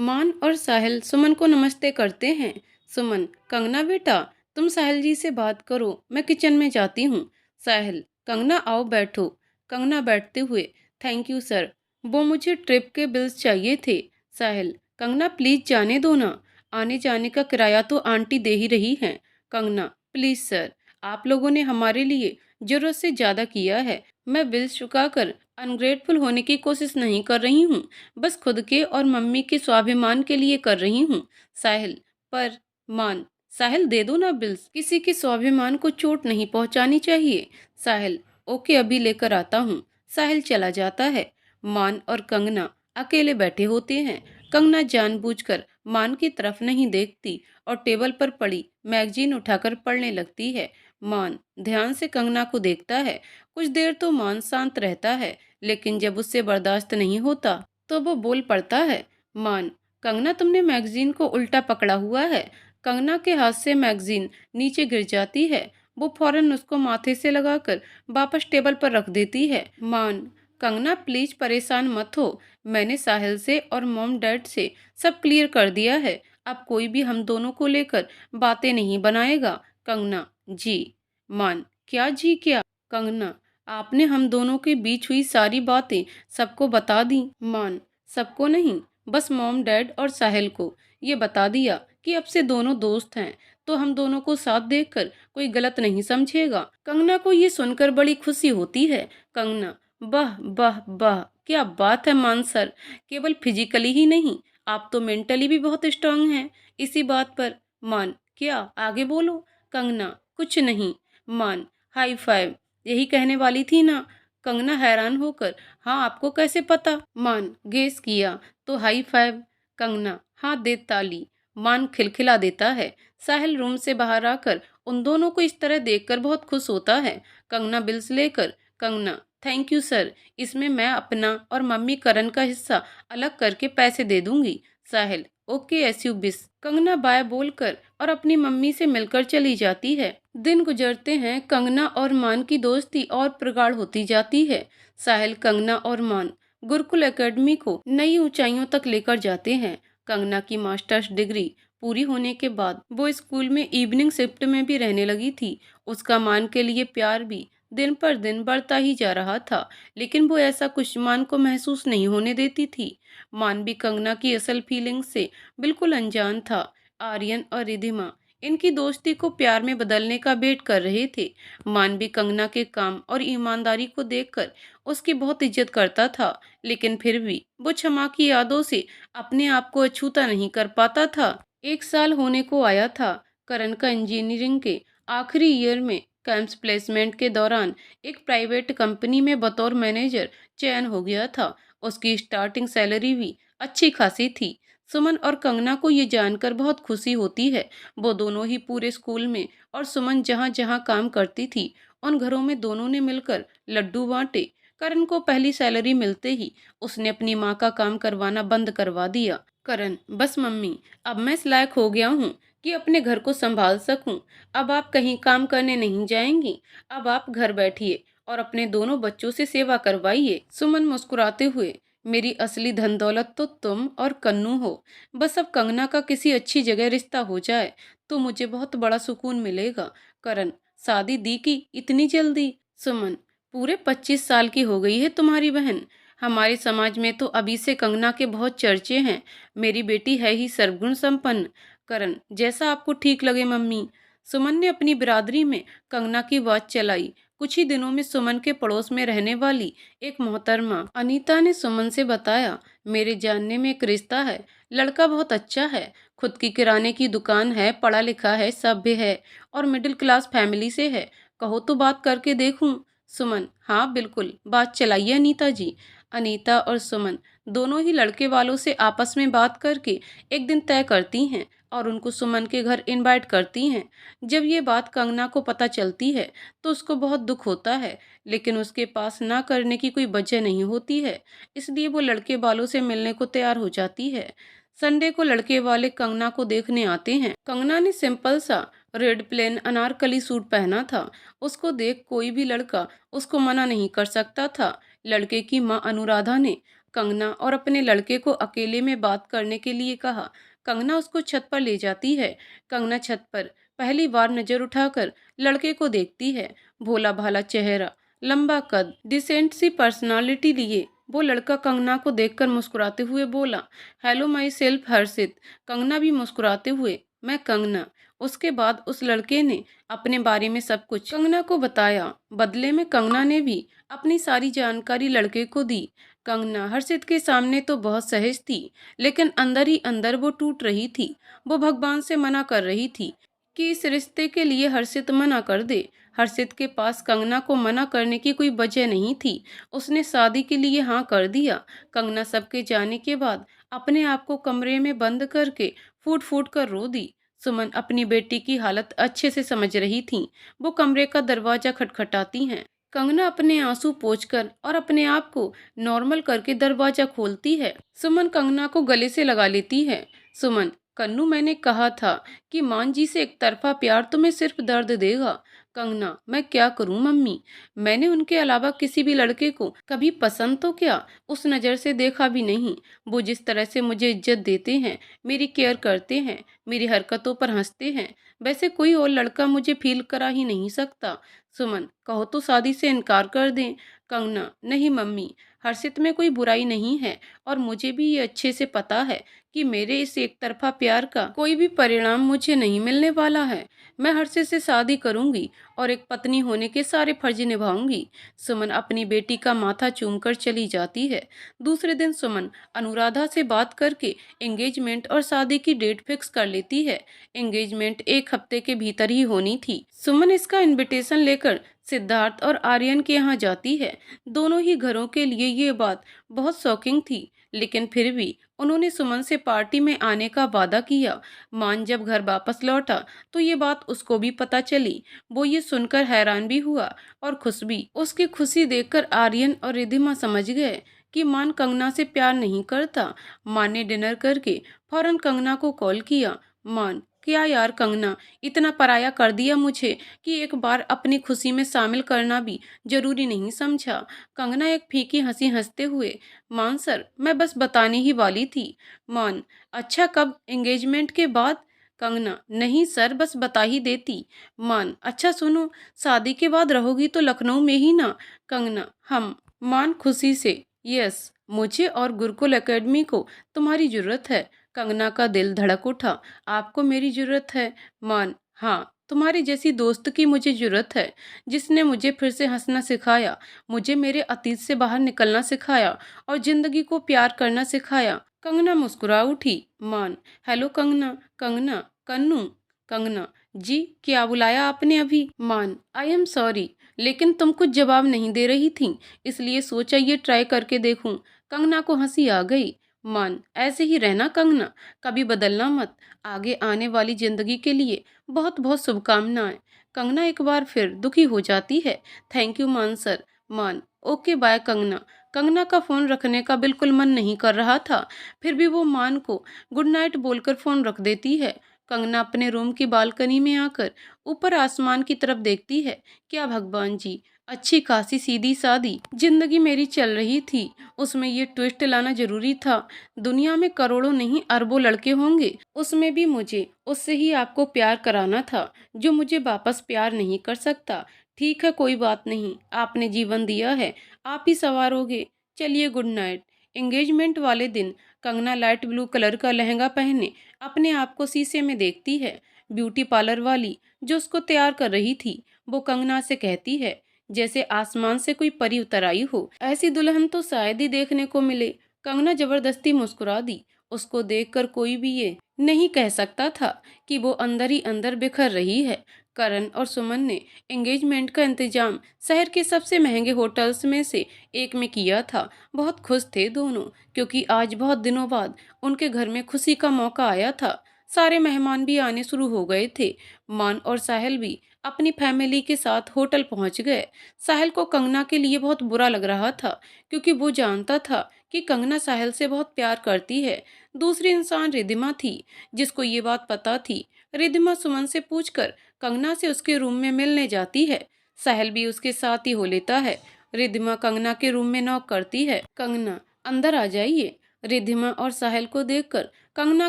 मान और साहिल सुमन को नमस्ते करते हैं। सुमन, कंगना बेटा, तुम साहिल जी से बात करो, मैं किचन में जाती हूँ। साहिल, कंगना आओ बैठो। कंगना बैठते हुए, थैंक यू सर, वो मुझे ट्रिप के बिल्स चाहिए थे। साहिल, कंगना प्लीज जाने दो ना, आने जाने का किराया तो आंटी दे ही रही हैं। कंगना, प्लीज सर, आप लोगों ने हमारे लिए जरूरत से ज्यादा किया है। मैं बिल्स चुकाकर अनग्रेटफुल होने की कोशिश नहीं कर रही हूँ, बस खुद के और मम्मी के स्वाभिमान के लिए कर रही हूँ। साहिल, पर मान, साहिल दे दो ना बिल्स, किसी के स्वाभिमान को चोट नहीं पहुंचानी चाहिए। साहिल, ओके अभी लेकर आता हूँ। साहिल चला जाता है। मान और कंगना अकेले बैठे होते हैं। कंगना जानबूझकर मान की तरफ नहीं देखती और टेबल पर पड़ी मैगजीन उठाकर पढ़ने लगती है। मान ध्यान से कंगना को देखता है। कुछ देर तो मान शांत रहता है, लेकिन जब उससे बर्दाश्त नहीं होता तो वो बोल पड़ता है। मान, कंगना तुमने मैगजीन को उल्टा पकड़ा हुआ है। कंगना के हाथ से मैगजीन नीचे गिर जाती है। वो फौरन उसको माथे से लगाकर वापस टेबल पर रख देती है। मान, कंगना प्लीज परेशान मत हो, मैंने साहिल से और मॉम डैड से सब क्लियर कर दिया है। अब कोई भी हम दोनों को लेकर बातें नहीं बनाएगा। कंगना, जी। मान, क्या जी क्या? कंगना, आपने हम दोनों के बीच हुई सारी बातें सबको बता दी। मान, सबको नहीं, बस मॉम डैड और साहिल को ये बता दिया कि अब से दोनों दोस्त हैं, तो हम दोनों को साथ देखकर कोई गलत नहीं समझेगा। कंगना को ये सुनकर बड़ी खुशी होती है। कंगना, वाह वाह वाह, क्या बात है मान सर, केवल फिजिकली ही नहीं, आप तो मेंटली भी बहुत स्ट्रांग हैं। इसी बात पर मान, क्या आगे बोलो। कंगना, कुछ नहीं। मान, हाई फाइव, यही कहने वाली थी ना। कंगना हैरान होकर, हाँ आपको कैसे पता? मान, गेस किया तो हाई फाइव। कंगना, हाथ दे ताली। मान खिलखिला देता है। साहिल रूम से बाहर आकर उन दोनों को इस तरह देखकर बहुत खुश होता है। कंगना बिल्स लेकर, कंगना, थैंक यू सर, इसमें मैं अपना और मम्मी करण का हिस्सा अलग करके पैसे दे दूंगी। साहिल, ओके एस यू बिस। कंगना बाय बोलकर और अपनी मम्मी से मिलकर चली जाती है। दिन गुजरते हैं, कंगना और मान की दोस्ती और प्रगाढ़ होती जाती है। साहिल, कंगना और मान गुरुकुल एकेडमी को नई ऊंचाइयों तक लेकर जाते हैं। कंगना की मास्टर्स डिग्री पूरी होने के बाद वो स्कूल में इवनिंग शिफ्ट में भी रहने लगी थी। उसका मान के लिए प्यार भी दिन पर दिन बढ़ता ही जा रहा था, लेकिन वो ऐसा कुछ मान को महसूस नहीं होने देती थी। मान भी कंगना की असल फीलिंग्स से बिल्कुल अनजान था। आर्यन और रिधिमा इनकी दोस्ती को प्यार में बदलने का वेट कर रहे थे। मान भी कंगना के काम और ईमानदारी को देखकर उसकी बहुत इज्जत करता था, लेकिन फिर भी वो क्षमा की यादों से अपने आप को अछूता नहीं कर पाता था। 1 साल होने को आया था। करण का इंजीनियरिंग के आखिरी ईयर में कैंप्स प्लेसमेंट के दौरान एक प्राइवेट कंपनी में बतौर मैनेजर चयन हो गया था। उसकी स्टार्टिंग सैलरी भी अच्छी खासी थी। सुमन और कंगना को ये जानकर बहुत खुशी होती है। वो दोनों ही पूरे स्कूल में और सुमन जहाँ जहाँ काम करती थी उन घरों में दोनों ने मिलकर लड्डू बांटे। करण को पहली सैलरी मिलते ही उसने अपनी माँ का काम करवाना बंद करवा दिया। करण, बस मम्मी, अब मैं इस लायक हो गया हूँ कि अपने घर को संभाल सकूं। अब आप कहीं काम करने नहीं जाएंगी। अब आप घर बैठिए और अपने दोनों बच्चों से सेवा करवाइए। सुमन मुस्कुराते हुए, मेरी असली धन दौलत तो तुम और कन्नू हो। बस अब कंगना का किसी अच्छी जगह रिश्ता हो जाए तो मुझे बहुत बड़ा सुकून मिलेगा। करण, शादी दी की इतनी जल्दी? सुमन, पूरे 25 साल की हो गई है तुम्हारी बहन। हमारे समाज में तो अभी से कंगना के बहुत चर्चे हैं। मेरी बेटी है ही सर्वगुण संपन्न। करण, जैसा आपको ठीक लगे मम्मी। सुमन ने अपनी बिरादरी में कंगना की बात चलाई। कुछ ही दिनों में सुमन के पड़ोस में रहने वाली एक मोहतरमा अनीता ने सुमन से बताया, मेरे जानने में एक रिश्ता है। लड़का बहुत अच्छा है, खुद की किराने की दुकान है, पढ़ा लिखा है, सभ्य है और मिडिल क्लास फैमिली से है। कहो तो बात करके देखूं? सुमन, हाँ बिल्कुल, बात चलाइए अनीता जी। अनीता और सुमन दोनों ही लड़के वालों से आपस में बात करके एक दिन तय करती हैं और उनको सुमन के घर इनवाइट करती हैं। जब ये बात कंगना को पता चलती है तो उसको बहुत दुख होता है, लेकिन उसके पास ना करने की कोई वजह नहीं होती है, इसलिए वो लड़के वालों से मिलने को तैयार हो जाती है। संडे को लड़के वाले कंगना को देखने आते हैं। कंगना ने सिंपल सा रेड प्लेन अनारकली सूट पहना था। उसको देख कोई भी लड़का उसको मना नहीं कर सकता था। लड़के की माँ अनुराधा ने कंगना और अपने लड़के को अकेले में बात करने के लिए कहा। कंगना उसको छत पर ले जाती है। कंगना छत पर पहली बार नजर उठाकर लड़के को देखती है। भोला भाला चेहरा, लंबा कद, डिसेंट सी पर्सनालिटी लिए वो लड़का कंगना को देखकर मुस्कुराते हुए बोला, हेलो माई सेल्फ हर्षित। कंगना भी मुस्कुराते हुए, मैं कंगना। उसके बाद उस लड़के ने अपने बारे में सब कुछ कंगना को बताया। बदले में कंगना ने भी अपनी सारी जानकारी लड़के को दी। कंगना हर्षित के सामने तो बहुत सहज थी, लेकिन अंदर ही अंदर वो टूट रही थी। वो भगवान से मना कर रही थी कि इस रिश्ते के लिए हर्षित मना कर दे। हर्षित के पास कंगना को मना करने की कोई वजह नहीं थी। उसने शादी के लिए हाँ कर दिया। कंगना सबके जाने के बाद अपने आप को कमरे में बंद करके फूट फूट कर रो दी। सुमन अपनी बेटी की हालत अच्छे से समझ रही थी। वो कमरे का दरवाजा खटखटाती हैं। कंगना अपने आंसू पोंछकर और अपने आप को नॉर्मल करके दरवाजा खोलती है। सुमन कंगना को गले से लगा लेती है। सुमन, कन्नू, मैंने कहा था कि मान जी से एक तरफा प्यार तुम्हें सिर्फ दर्द देगा। कंगना, मैं क्या करूं मम्मी? मैंने उनके अलावा किसी भी लड़के को कभी पसंद तो क्या, उस नज़र से देखा भी नहीं। वो जिस तरह से मुझे इज्जत देते हैं, मेरी केयर करते हैं, मेरी हरकतों पर हंसते हैं, वैसे कोई और लड़का मुझे फील करा ही नहीं सकता। सुमन, कहो तो शादी से इनकार कर दें। कंगना, नहीं मम्मी, हर्षित में कोई बुराई नहीं है और मुझे भी ये अच्छे से पता है कि मेरे इस एक तरफा प्यार का कोई भी परिणाम मुझे नहीं मिलने वाला है। मैं हर्षित से शादी करूंगी और एक पत्नी होने के सारे फर्ज निभाऊंगी। सुमन अपनी बेटी का माथा चूमकर चली जाती है। दूसरे दिन सुमन अनुराधा से बात करके एंगेजमेंट और शादी की डेट फिक्स कर लेती है। एंगेजमेंट एक हफ्ते के भीतर ही होनी थी। सुमन इसका इनविटेशन लेकर सिद्धार्थ और आर्यन के यहाँ जाती है। दोनों ही घरों के लिए ये बात बहुत शॉकिंग थी, लेकिन फिर भी उन्होंने सुमन से पार्टी में आने का वादा किया। मान जब घर वापस लौटा तो ये बात उसको भी पता चली। वो ये सुनकर हैरान भी हुआ और खुश भी। उसकी खुशी देखकर आर्यन और रिद्धिमा समझ गए कि मान कंगना से प्यार नहीं करता। मान ने डिनर करके फौरन कंगना को कॉल किया। मान, क्या यार कंगना, इतना पराया कर दिया मुझे कि एक बार अपनी खुशी में शामिल करना भी जरूरी नहीं समझा। कंगना एक फीकी हंसी हंसते हुए, मान सर, मैं बस बताने ही वाली थी। मान, अच्छा कब, एंगेजमेंट के बाद? कंगना, नहीं सर, बस बता ही देती। मान, अच्छा सुनो, शादी के बाद रहोगी तो लखनऊ में ही ना? कंगना, हम। मान खुशी से, यस, मुझे और गुरुकुल एकेडमी को तुम्हारी जरूरत है। कंगना का दिल धड़क उठा, आपको मेरी जरूरत है? मान, हाँ, तुम्हारी जैसी दोस्त की मुझे जरूरत है, जिसने मुझे फिर से हंसना सिखाया, मुझे मेरे अतीत से बाहर निकलना सिखाया और जिंदगी को प्यार करना सिखाया। कंगना मुस्कुरा उठी। मान, हेलो कंगना। कंगना, कन्नू। कंगना, जी, क्या बुलाया आपने अभी? मान, आई एम सॉरी, लेकिन तुम कुछ जवाब नहीं दे रही थी, इसलिए सोचा ये ट्राई करके देखूं। कंगना को हंसी आ गई। मान, ऐसे ही रहना कंगना, कभी बदलना मत। आगे आने वाली जिंदगी के लिए बहुत बहुत शुभकामनाएं। कंगना एक बार फिर दुखी हो जाती है। थैंक यू मान सर। मान, ओके बाय कंगना। कंगना का फोन रखने का बिल्कुल मन नहीं कर रहा था, फिर भी वो मान को गुड नाइट बोलकर फोन रख देती है। कंगना अपने रूम की बालकनी में आकर ऊपर आसमान की तरफ देखती है। क्या भगवान जी, अच्छी खासी सीधी सादी जिंदगी मेरी चल रही थी, उसमें ये ट्विस्ट लाना जरूरी था। दुनिया में करोड़ों नहीं अरबों लड़के होंगे, उसमें भी मुझे उससे ही आपको प्यार कराना था जो मुझे वापस प्यार नहीं कर सकता। ठीक है, कोई बात नहीं, आपने जीवन दिया है, आप ही संवारोगे। चलिए गुड नाइट। एंगेजमेंट वाले दिन कंगना लाइट ब्लू कलर का लहंगा पहने अपने आप को शीशे में देखती है। ब्यूटी पार्लर वाली जो उसको तैयार कर रही थी, वो कंगना से कहती है, जैसे आसमान से कोई परी उतर आई हो, ऐसी दुल्हन तो शायद ही देखने को मिले। कंगना जबरदस्ती मुस्कुरा दी। उसको देखकर कोई भी ये नहीं कह सकता था कि वो अंदर ही अंदर बिखर रही है। करण और सुमन ने एंगेजमेंट का इंतजाम शहर के सबसे महंगे होटल्स में से एक में किया था। बहुत खुश थे दोनों, क्योंकि आज बहुत दिनों बाद उनके घर में खुशी का मौका आया था। सारे मेहमान भी आने शुरू हो गए थे। मान और साहिल भी अपनी फैमिली के साथ होटल पहुंच गए। साहिल को कंगना के लिए बहुत बुरा लग रहा था, क्योंकि वो जानता था कि कंगना साहिल से बहुत प्यार करती है। दूसरी इंसान रिद्धिमा थी, जिसको ये बात पता थी। रिद्धिमा सुमन से पूछकर कंगना से उसके रूम में मिलने जाती है। साहिल भी उसके साथ ही हो लेता है। रिद्धिमा कंगना के रूम में नॉक करती है। कंगना, अंदर आ जाइए। रिद्धिमा और साहिल को देखकर कंगना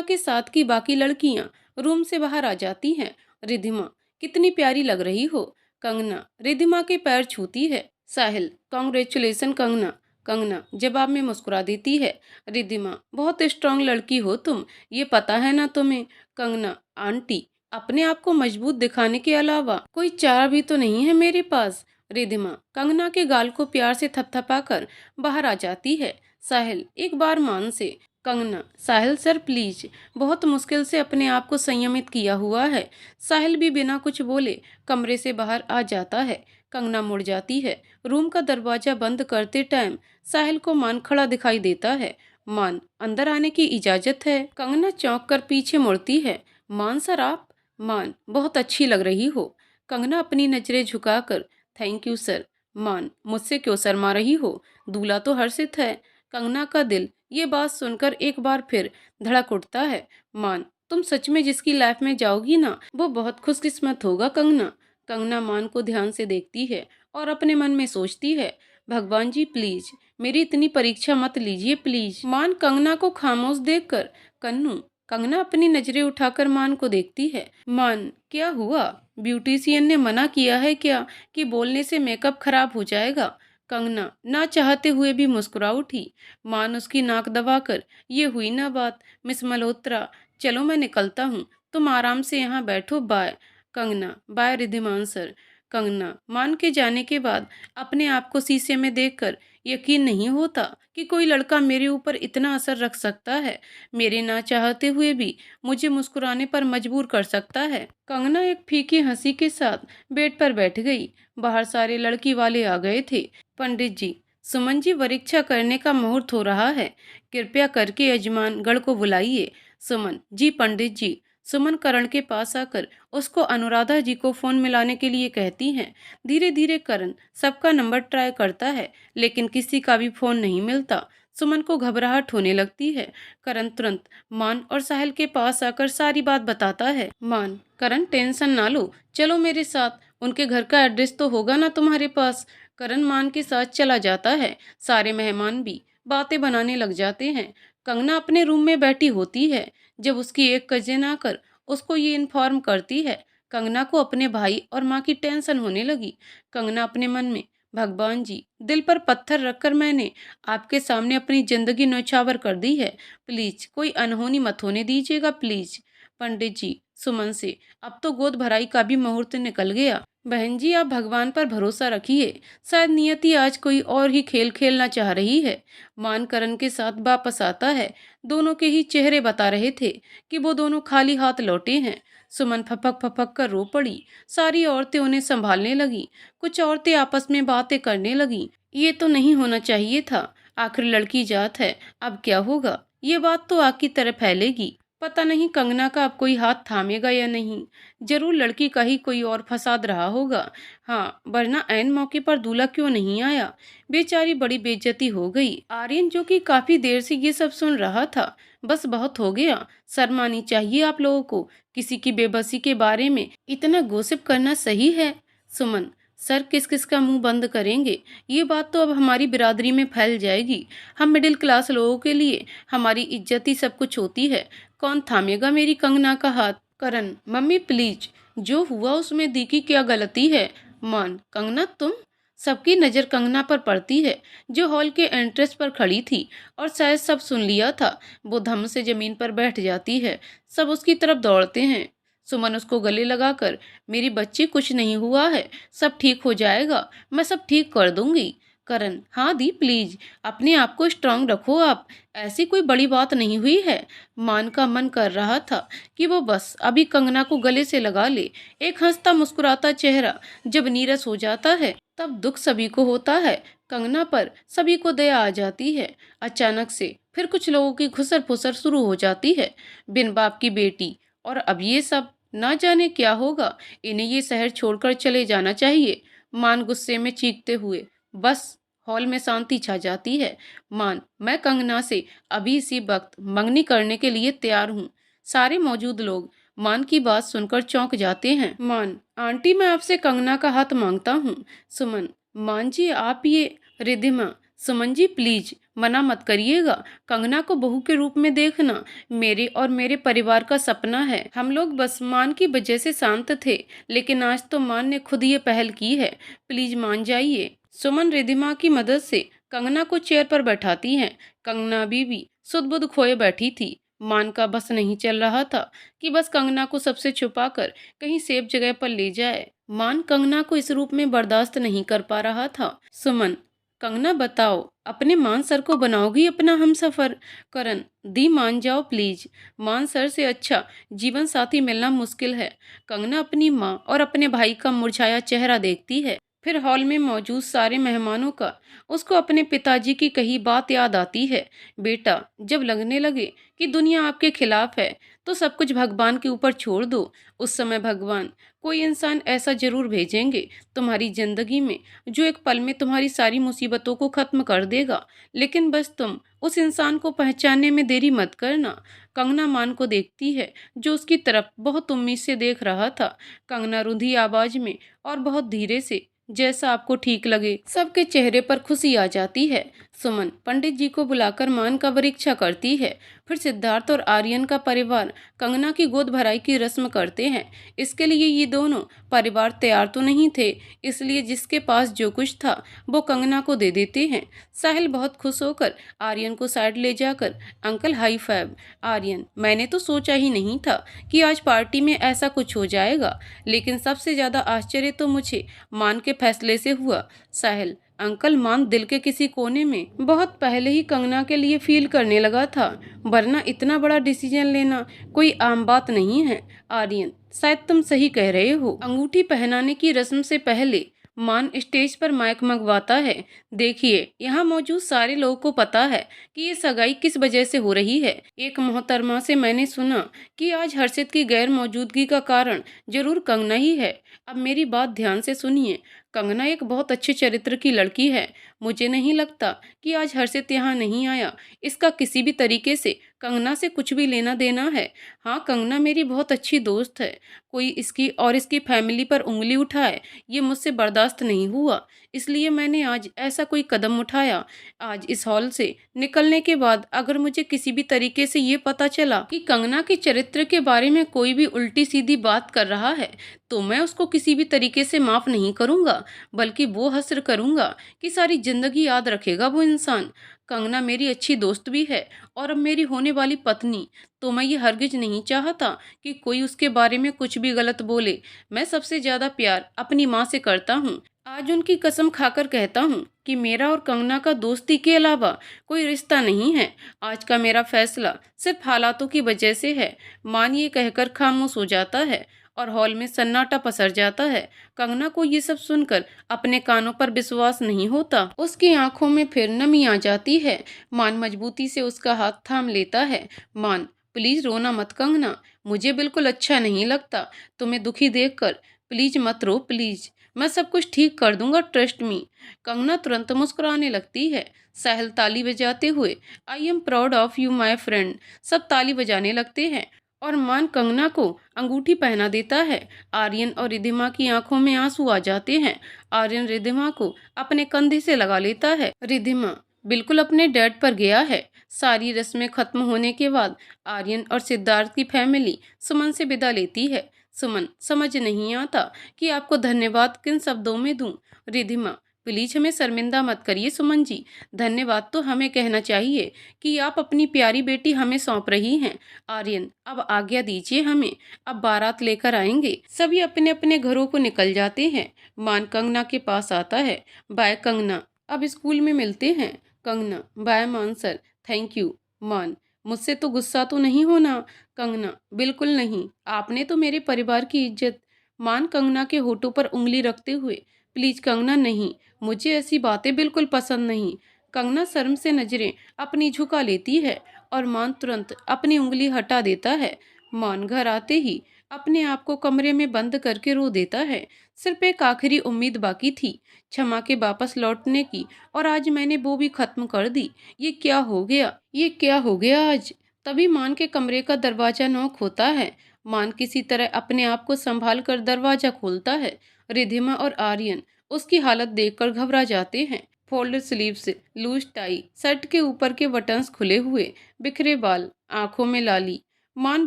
के साथ की बाकी लड़कियां रूम से बाहर आ जाती हैं। रिद्धिमा, कितनी प्यारी लग रही हो। कंगना रिद्धिमा के पैर छूती है। साहिल, कॉन्ग्रेचुलेसन कंगना। कंगना जवाब में मुस्कुरा देती है। रिद्धिमा, बहुत स्ट्रांग लड़की हो तुम, ये पता है ना तुम्हें। कंगना, आंटी, अपने आप को मजबूत दिखाने के अलावा कोई चारा भी तो नहीं है मेरे पास। रिद्धिमा कंगना के गाल को प्यार से थपथपाकर बाहर आ जाती है। साहिल, एक बार मान से। कंगना, साहिल सर प्लीज। बहुत मुश्किल से अपने आप को संयमित किया हुआ है। साहिल भी बिना कुछ बोले कमरे से बाहर आ जाता है। कंगना मुड़ जाती है। रूम का दरवाजा बंद करते टाइम साहिल को मान खड़ा दिखाई देता है। मान, अंदर आने की इजाजत है। कंगना चौंक कर पीछे मुड़ती है। मान सर आप। मान, बहुत अच्छी लग रही हो। कंगना अपनी नजरें झुकाकर, थैंक यू सर। मान, मुझसे क्यों शर्मा रही हो, दूल्हा तो हर्षित है। कंगना का दिल ये बात सुनकर एक बार फिर धड़क उठता है। मान, तुम सच में जिसकी लाइफ में जाओगी ना, वो बहुत खुशकिस्मत होगा कंगना। कंगना मान को ध्यान से देखती है और अपने मन में सोचती है, भगवान जी प्लीज मेरी इतनी परीक्षा मत लीजिए प्लीज। मान कंगना को खामोश देखकर, कन्नू। कंगना अपनी नजरें उठाकर मान को देखती है। मान, क्या हुआ, ब्यूटिशियन ने मना किया है क्या कि बोलने से मेकअप खराब हो जाएगा। कंगना ना चाहते हुए भी मुस्कुरा उठी। मान उसकी नाक दबाकर, ये हुई ना बात मिस मल्होत्रा, चलो मैं निकलता हूँ, तुम आराम से यहाँ बैठो, bye. Kangana, bye Riddhiman sir. Kangana Maan के जाने के बाद अपने आप को शीशे में देखकर यकीन नहीं होता कि कोई लड़का मेरे ऊपर इतना असर रख सकता है, मेरे ना चाहते हुए भी मुझे मुस्कुराने पर मजबूर कर सकता है। कंगना एक फीकी हंसी के साथ बेड पर बैठ गई। बाहर सारे लड़की वाले आ गए थे। पंडित जी, सुमन जी परीक्षा करने का मुहूर्त हो रहा है, कृपया करके यजमान गढ़ को बुलाइए। सुमन जी, पंडित जी। सुमन करण के पास आकर उसको अनुराधा जी को फोन मिलाने के लिए कहती हैं। धीरे धीरे करण सबका नंबर ट्राई करता है, लेकिन किसी का भी फोन नहीं मिलता। सुमन को घबराहट होने लगती है। करण तुरंत मान और साहिल के पास आकर सारी बात बताता है। मान, करण टेंशन ना लो, चलो मेरे साथ, उनके घर का एड्रेस तो होगा ना तुम्हारे पास। करण मान के साथ चला जाता है। सारे मेहमान भी बातें बनाने लग जाते हैं। कंगना अपने रूम में बैठी होती है जब उसकी एक कजिन आकर उसको ये इन्फॉर्म करती है। कंगना को अपने भाई और माँ की टेंशन होने लगी। कंगना अपने मन में, भगवान जी, दिल पर पत्थर रखकर मैंने आपके सामने अपनी जिंदगी न्यौछावर कर दी है, प्लीज कोई अनहोनी मत होने दीजिएगा प्लीज। पंडित जी, सुमन से अब तो गोद भराई का भी मुहूर्त निकल गया। बहन जी, आप भगवान पर भरोसा रखिए, शायद नियति आज कोई और ही खेल खेलना चाह रही है। मान करण के साथ वापस आता है। दोनों के ही चेहरे बता रहे थे कि वो दोनों खाली हाथ लौटे हैं। सुमन फपक फपक कर रो पड़ी। सारी औरतें उन्हें संभालने लगी। कुछ औरतें आपस में बातें करने लगी। ये तो नहीं होना चाहिए था, आखिर लड़की जात है, अब क्या होगा, ये बात तो आग की तरह फैलेगी। पता नहीं कंगना का अब कोई हाथ थामेगा या नहीं। जरूर लड़की का ही कोई और फसाद रहा होगा। हाँ, वरना ऐन मौके पर दूल्हा क्यों नहीं आया। बेचारी बड़ी बेइज्जती हो गई। आर्यन, जो कि काफी देर से ये सब सुन रहा था, बस बहुत हो गया, शर्म आनी चाहिए आप लोगों को, किसी की बेबसी के बारे में इतना गोसिप करना सही है। सुमन, सर किस किस का मुंह बंद करेंगे, ये बात तो अब हमारी बिरादरी में फैल जाएगी। हम मिडिल क्लास लोगों के लिए हमारी इज्जत ही सब कुछ होती है, कौन थामेगा मेरी कंगना का हाथ। करण, मम्मी प्लीज, जो हुआ उसमें दी की क्या गलती है। मान, कंगना तुम। सबकी नज़र कंगना पर पड़ती है, जो हॉल के एंट्रेंस पर खड़ी थी और शायद सब सुन लिया था। वो धम से जमीन पर बैठ जाती है। सब उसकी तरफ दौड़ते हैं। सुमन उसको गले लगाकर, मेरी बच्ची कुछ नहीं हुआ है, सब ठीक हो जाएगा, मैं सब ठीक कर दूंगी। करण, हाँ दी प्लीज, अपने आप को स्ट्रांग रखो आप, ऐसी कोई बड़ी बात नहीं हुई है। मान का मन कर रहा था कि वो बस अभी कंगना को गले से लगा ले। एक हंसता मुस्कुराता चेहरा जब नीरस हो जाता है तब दुख सभी को होता है। कंगना पर सभी को दया आ जाती है। अचानक से फिर कुछ लोगों की घुसर फुसर शुरू हो जाती है। बिन बाप की बेटी, और अब ये सब, ना जाने क्या होगा, इन्हें ये शहर छोड़कर चले जाना चाहिए। मान गुस्से में चीखते हुए, बस हॉल में शांति छा जाती है। मान, मैं कंगना से अभी इसी वक्त मंगनी करने के लिए तैयार हूँ। सारे मौजूद लोग मान की बात सुनकर चौंक जाते हैं। मान, आंटी मैं आपसे कंगना का हाथ मांगता हूँ। सुमन, मान जी आप ये। रिद्धिमा, सुमन जी प्लीज, मना मत करिएगा, कंगना को बहू के रूप में देखना मेरे और मेरे परिवार का सपना है। हम लोग बस मान की वजह से शांत थे, लेकिन आज तो मान ने खुद ये पहल की है, प्लीज मान जाइए। सुमन रिधिमा की मदद से कंगना को चेयर पर बैठाती हैं। कंगना बीवी सुध-बुध खोए बैठी थी। मान का बस नहीं चल रहा था कि बस कंगना को सबसे छुपाकर कहीं सेफ जगह पर ले जाए। मान कंगना को इस रूप में बर्दाश्त नहीं कर पा रहा था। सुमन, कंगना बताओ, अपने मान सर को बनाओगी अपना हमसफर? करण, दी मान जाओ प्लीज, मान सर से अच्छा जीवन साथी मिलना मुश्किल है। कंगना अपनी माँ और अपने भाई का मुरझाया चेहरा देखती है। फिर हॉल में मौजूद सारे मेहमानों का उसको अपने पिताजी की कही बात याद आती है। बेटा, जब लगने लगे कि दुनिया आपके खिलाफ है तो सब कुछ भगवान के ऊपर छोड़ दो। उस समय भगवान कोई इंसान ऐसा जरूर भेजेंगे तुम्हारी जिंदगी में जो एक पल में तुम्हारी सारी मुसीबतों को खत्म कर देगा, लेकिन बस तुम उस इंसान को पहचानने में देरी मत करना। कंगना मान को देखती है जो उसकी तरफ बहुत उम्मीद से देख रहा था। कंगना रुंधी आवाज में और बहुत धीरे से, जैसा आपको ठीक लगे। सबके चेहरे पर खुशी आ जाती है। सुमन पंडित जी को बुलाकर मान का परीक्षा करती है। फिर सिद्धार्थ और आर्यन का परिवार कंगना की गोद भराई की रस्म करते हैं। इसके लिए ये दोनों परिवार तैयार तो नहीं थे, इसलिए जिसके पास जो कुछ था वो कंगना को दे देते हैं। साहिल बहुत खुश होकर आर्यन को साइड ले जाकर, अंकल हाई फाइव। आर्यन, मैंने तो सोचा ही नहीं था कि आज पार्टी में ऐसा कुछ हो जाएगा, लेकिन सबसे ज्यादा आश्चर्य तो मुझे मान के फैसले से हुआ। साहिल, अंकल मान दिल के किसी कोने में बहुत पहले ही कंगना के लिए फील करने लगा था, वरना इतना बड़ा डिसीजन लेना कोई आम बात नहीं है। आर्यन, शायद तुम सही कह रहे हो। अंगूठी पहनाने की रस्म से पहले मान स्टेज पर माइक मंगवाता है। देखिए, यहाँ मौजूद सारे लोगों को पता है कि ये सगाई किस वजह से हो रही है। एक मोहतरमा से मैंने सुना कि आज हर्षित की गैर मौजूदगी का कारण जरूर कंगना ही है। अब मेरी बात ध्यान से सुनिए, कंगना एक बहुत अच्छे चरित्र की लड़की है। मुझे नहीं लगता कि आज हर्षित यहाँ नहीं आया इसका किसी भी तरीके से कंगना से कुछ भी लेना देना है। हाँ, कंगना मेरी बहुत अच्छी दोस्त है। कोई इसकी और इसकी फैमिली पर उंगली उठाए ये मुझसे बर्दाश्त नहीं हुआ, इसलिए मैंने आज ऐसा कोई कदम उठाया। आज इस हॉल से निकलने के बाद अगर मुझे किसी भी तरीके से ये पता चला कि कंगना के चरित्र के बारे में कोई भी उल्टी सीधी बात कर रहा है तो मैं उसको किसी भी तरीके से माफ नहीं करूंगा, बल्कि वो हसर करूंगा कि सारी जिंदगी याद रखेगा वो इंसान। कंगना मेरी अच्छी दोस्त भी है और अब मेरी होने वाली पत्नी, तो मैं ये हरगिज नहीं चाहता कि कोई उसके बारे में कुछ भी गलत बोले। मैं सबसे ज्यादा प्यार अपनी माँ से करता हूँ। आज उनकी कसम खाकर कहता हूँ कि मेरा और कंगना का दोस्ती के अलावा कोई रिश्ता नहीं है। आज का मेरा फैसला सिर्फ हालातों की वजह से है। मान ये कहकर खामोश हो जाता है और हॉल में सन्नाटा पसर जाता है। कंगना को ये सब सुनकर अपने कानों पर विश्वास नहीं होता। उसकी आंखों में फिर नमी आ जाती है। मान मजबूती से उसका हाथ थाम लेता है। मान, प्लीज रोना मत कंगना, मुझे बिल्कुल अच्छा नहीं लगता तुम्हें दुखी देखकर। प्लीज मत रो प्लीज, मैं सब कुछ ठीक कर दूंगा, ट्रस्ट मी। कंगना तुरंत मुस्कुराने लगती है। साहिल ताली बजाते हुए, I am proud of you my friend. सब ताली बजाने लगते हैं और मान कंगना को अंगूठी पहना देता है। आर्यन और रिधिमा की आंखों में आंसू आ जाते हैं। आर्यन रिधिमा को अपने कंधे से लगा लेता है। रिधिमा बिल्कुल अपने डैड पर गया है। सारी रस्में खत्म होने के बाद आर्यन और सिद्धार्थ की फैमिली सुमन से विदा लेती है। सुमन, समझ नहीं आता कि आपको धन्यवाद किन शब्दों में दूं। रिधिमा, प्लीज हमें शर्मिंदा मत करिए सुमन जी, धन्यवाद तो हमें कहना चाहिए कि आप अपनी प्यारी बेटी हमें सौंप रही हैं। आर्यन, अब आज्ञा दीजिए हमें, अब बारात लेकर आएंगे। सभी अपने अपने घरों को निकल जाते हैं। मान कंगना के पास आता है। बाय कंगना, अब स्कूल में मिलते हैं। कंगना, बाय मान सर, थैंक यू। मान, मुझसे तो गुस्सा तो नहीं होना? कंगना, बिल्कुल नहीं, आपने तो मेरे परिवार की इज्जत। मान कंगना के होठों पर उंगली रखते हुए, प्लीज कंगना नहीं, मुझे ऐसी बातें बिल्कुल पसंद नहीं। कंगना शर्म से नजरें अपनी झुका लेती है और मान तुरंत अपनी उंगली हटा देता है। मान घर आते ही अपने आप को कमरे में बंद करके रो देता है। सिर्फ एक आखिरी उम्मीद बाकी थी, क्षमा के वापस लौटने की, और आज मैंने वो भी खत्म कर दी। ये क्या हो गया, ये क्या हो गया आज? तभी मान के कमरे का दरवाजा नॉक होता है। मान किसी तरह अपने आप को संभाल कर दरवाजा खोलता है। रिधिमा और आर्यन उसकी हालत देखकर घबरा जाते हैं। Folded sleeves, loose tie, shirt के ऊपर के बटन्स खुले हुए, बिखरे बाल, आंखों में लाली। मान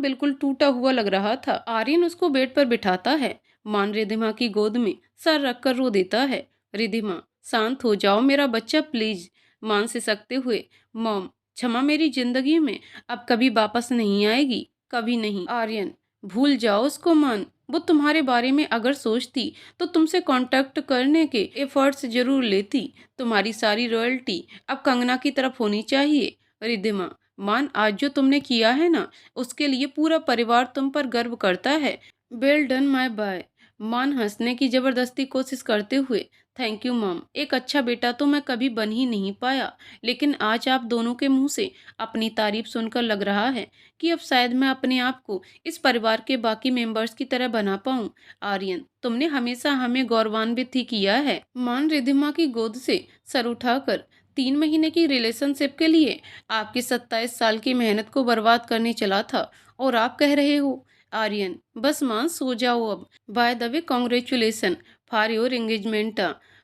बिल्कुल टूटा हुआ लग रहा था। आर्यन उसको बेड पर बिठाता है। मान रिधिमा की गोद में सर रखकर रो देता है। रिधिमा, शांत हो जाओ मेरा बच्चा प्लीज। मान से सकते हुए, मॉम, क्षमा मेरी जिंदगी में अब कभी वापस नहीं आएगी, कभी नहीं। आर्यन, भूल जाओ उसको मान। वो तुम्हारे बारे में अगर सोचती तो तुमसे कांटेक्ट करने के एफर्ट्स जरूर लेती। तुम्हारी सारी रॉयल्टी अब कंगना की तरफ होनी चाहिए। रिद्धिमा, मान, आज जो तुमने किया है ना, उसके लिए पूरा परिवार तुम पर गर्व करता है। Well done my boy. मान हंसने की जबरदस्ती कोशिश करते हुए, थैंक यू मॉम। एक अच्छा बेटा तो मैं कभी बन ही नहीं पाया, लेकिन आज आप दोनों के मुंह से अपनी तारीफ सुनकर लग रहा है कि अब शायद मैं अपने आप को इस परिवार के बाकी मेंबर्स की तरह बना पाऊं। आर्यन, तुमने हमेशा हमें गौरवान्वित ही किया है। मान रिधिमा की गोद से सर उठाकर, 3 महीने की रिलेशनशिप के लिए आपकी 27 साल की मेहनत को बर्बाद करने चला था और आप कह रहे हो। आर्यन, बस मान सो जाओ अब। By the way congratulation for your engagement.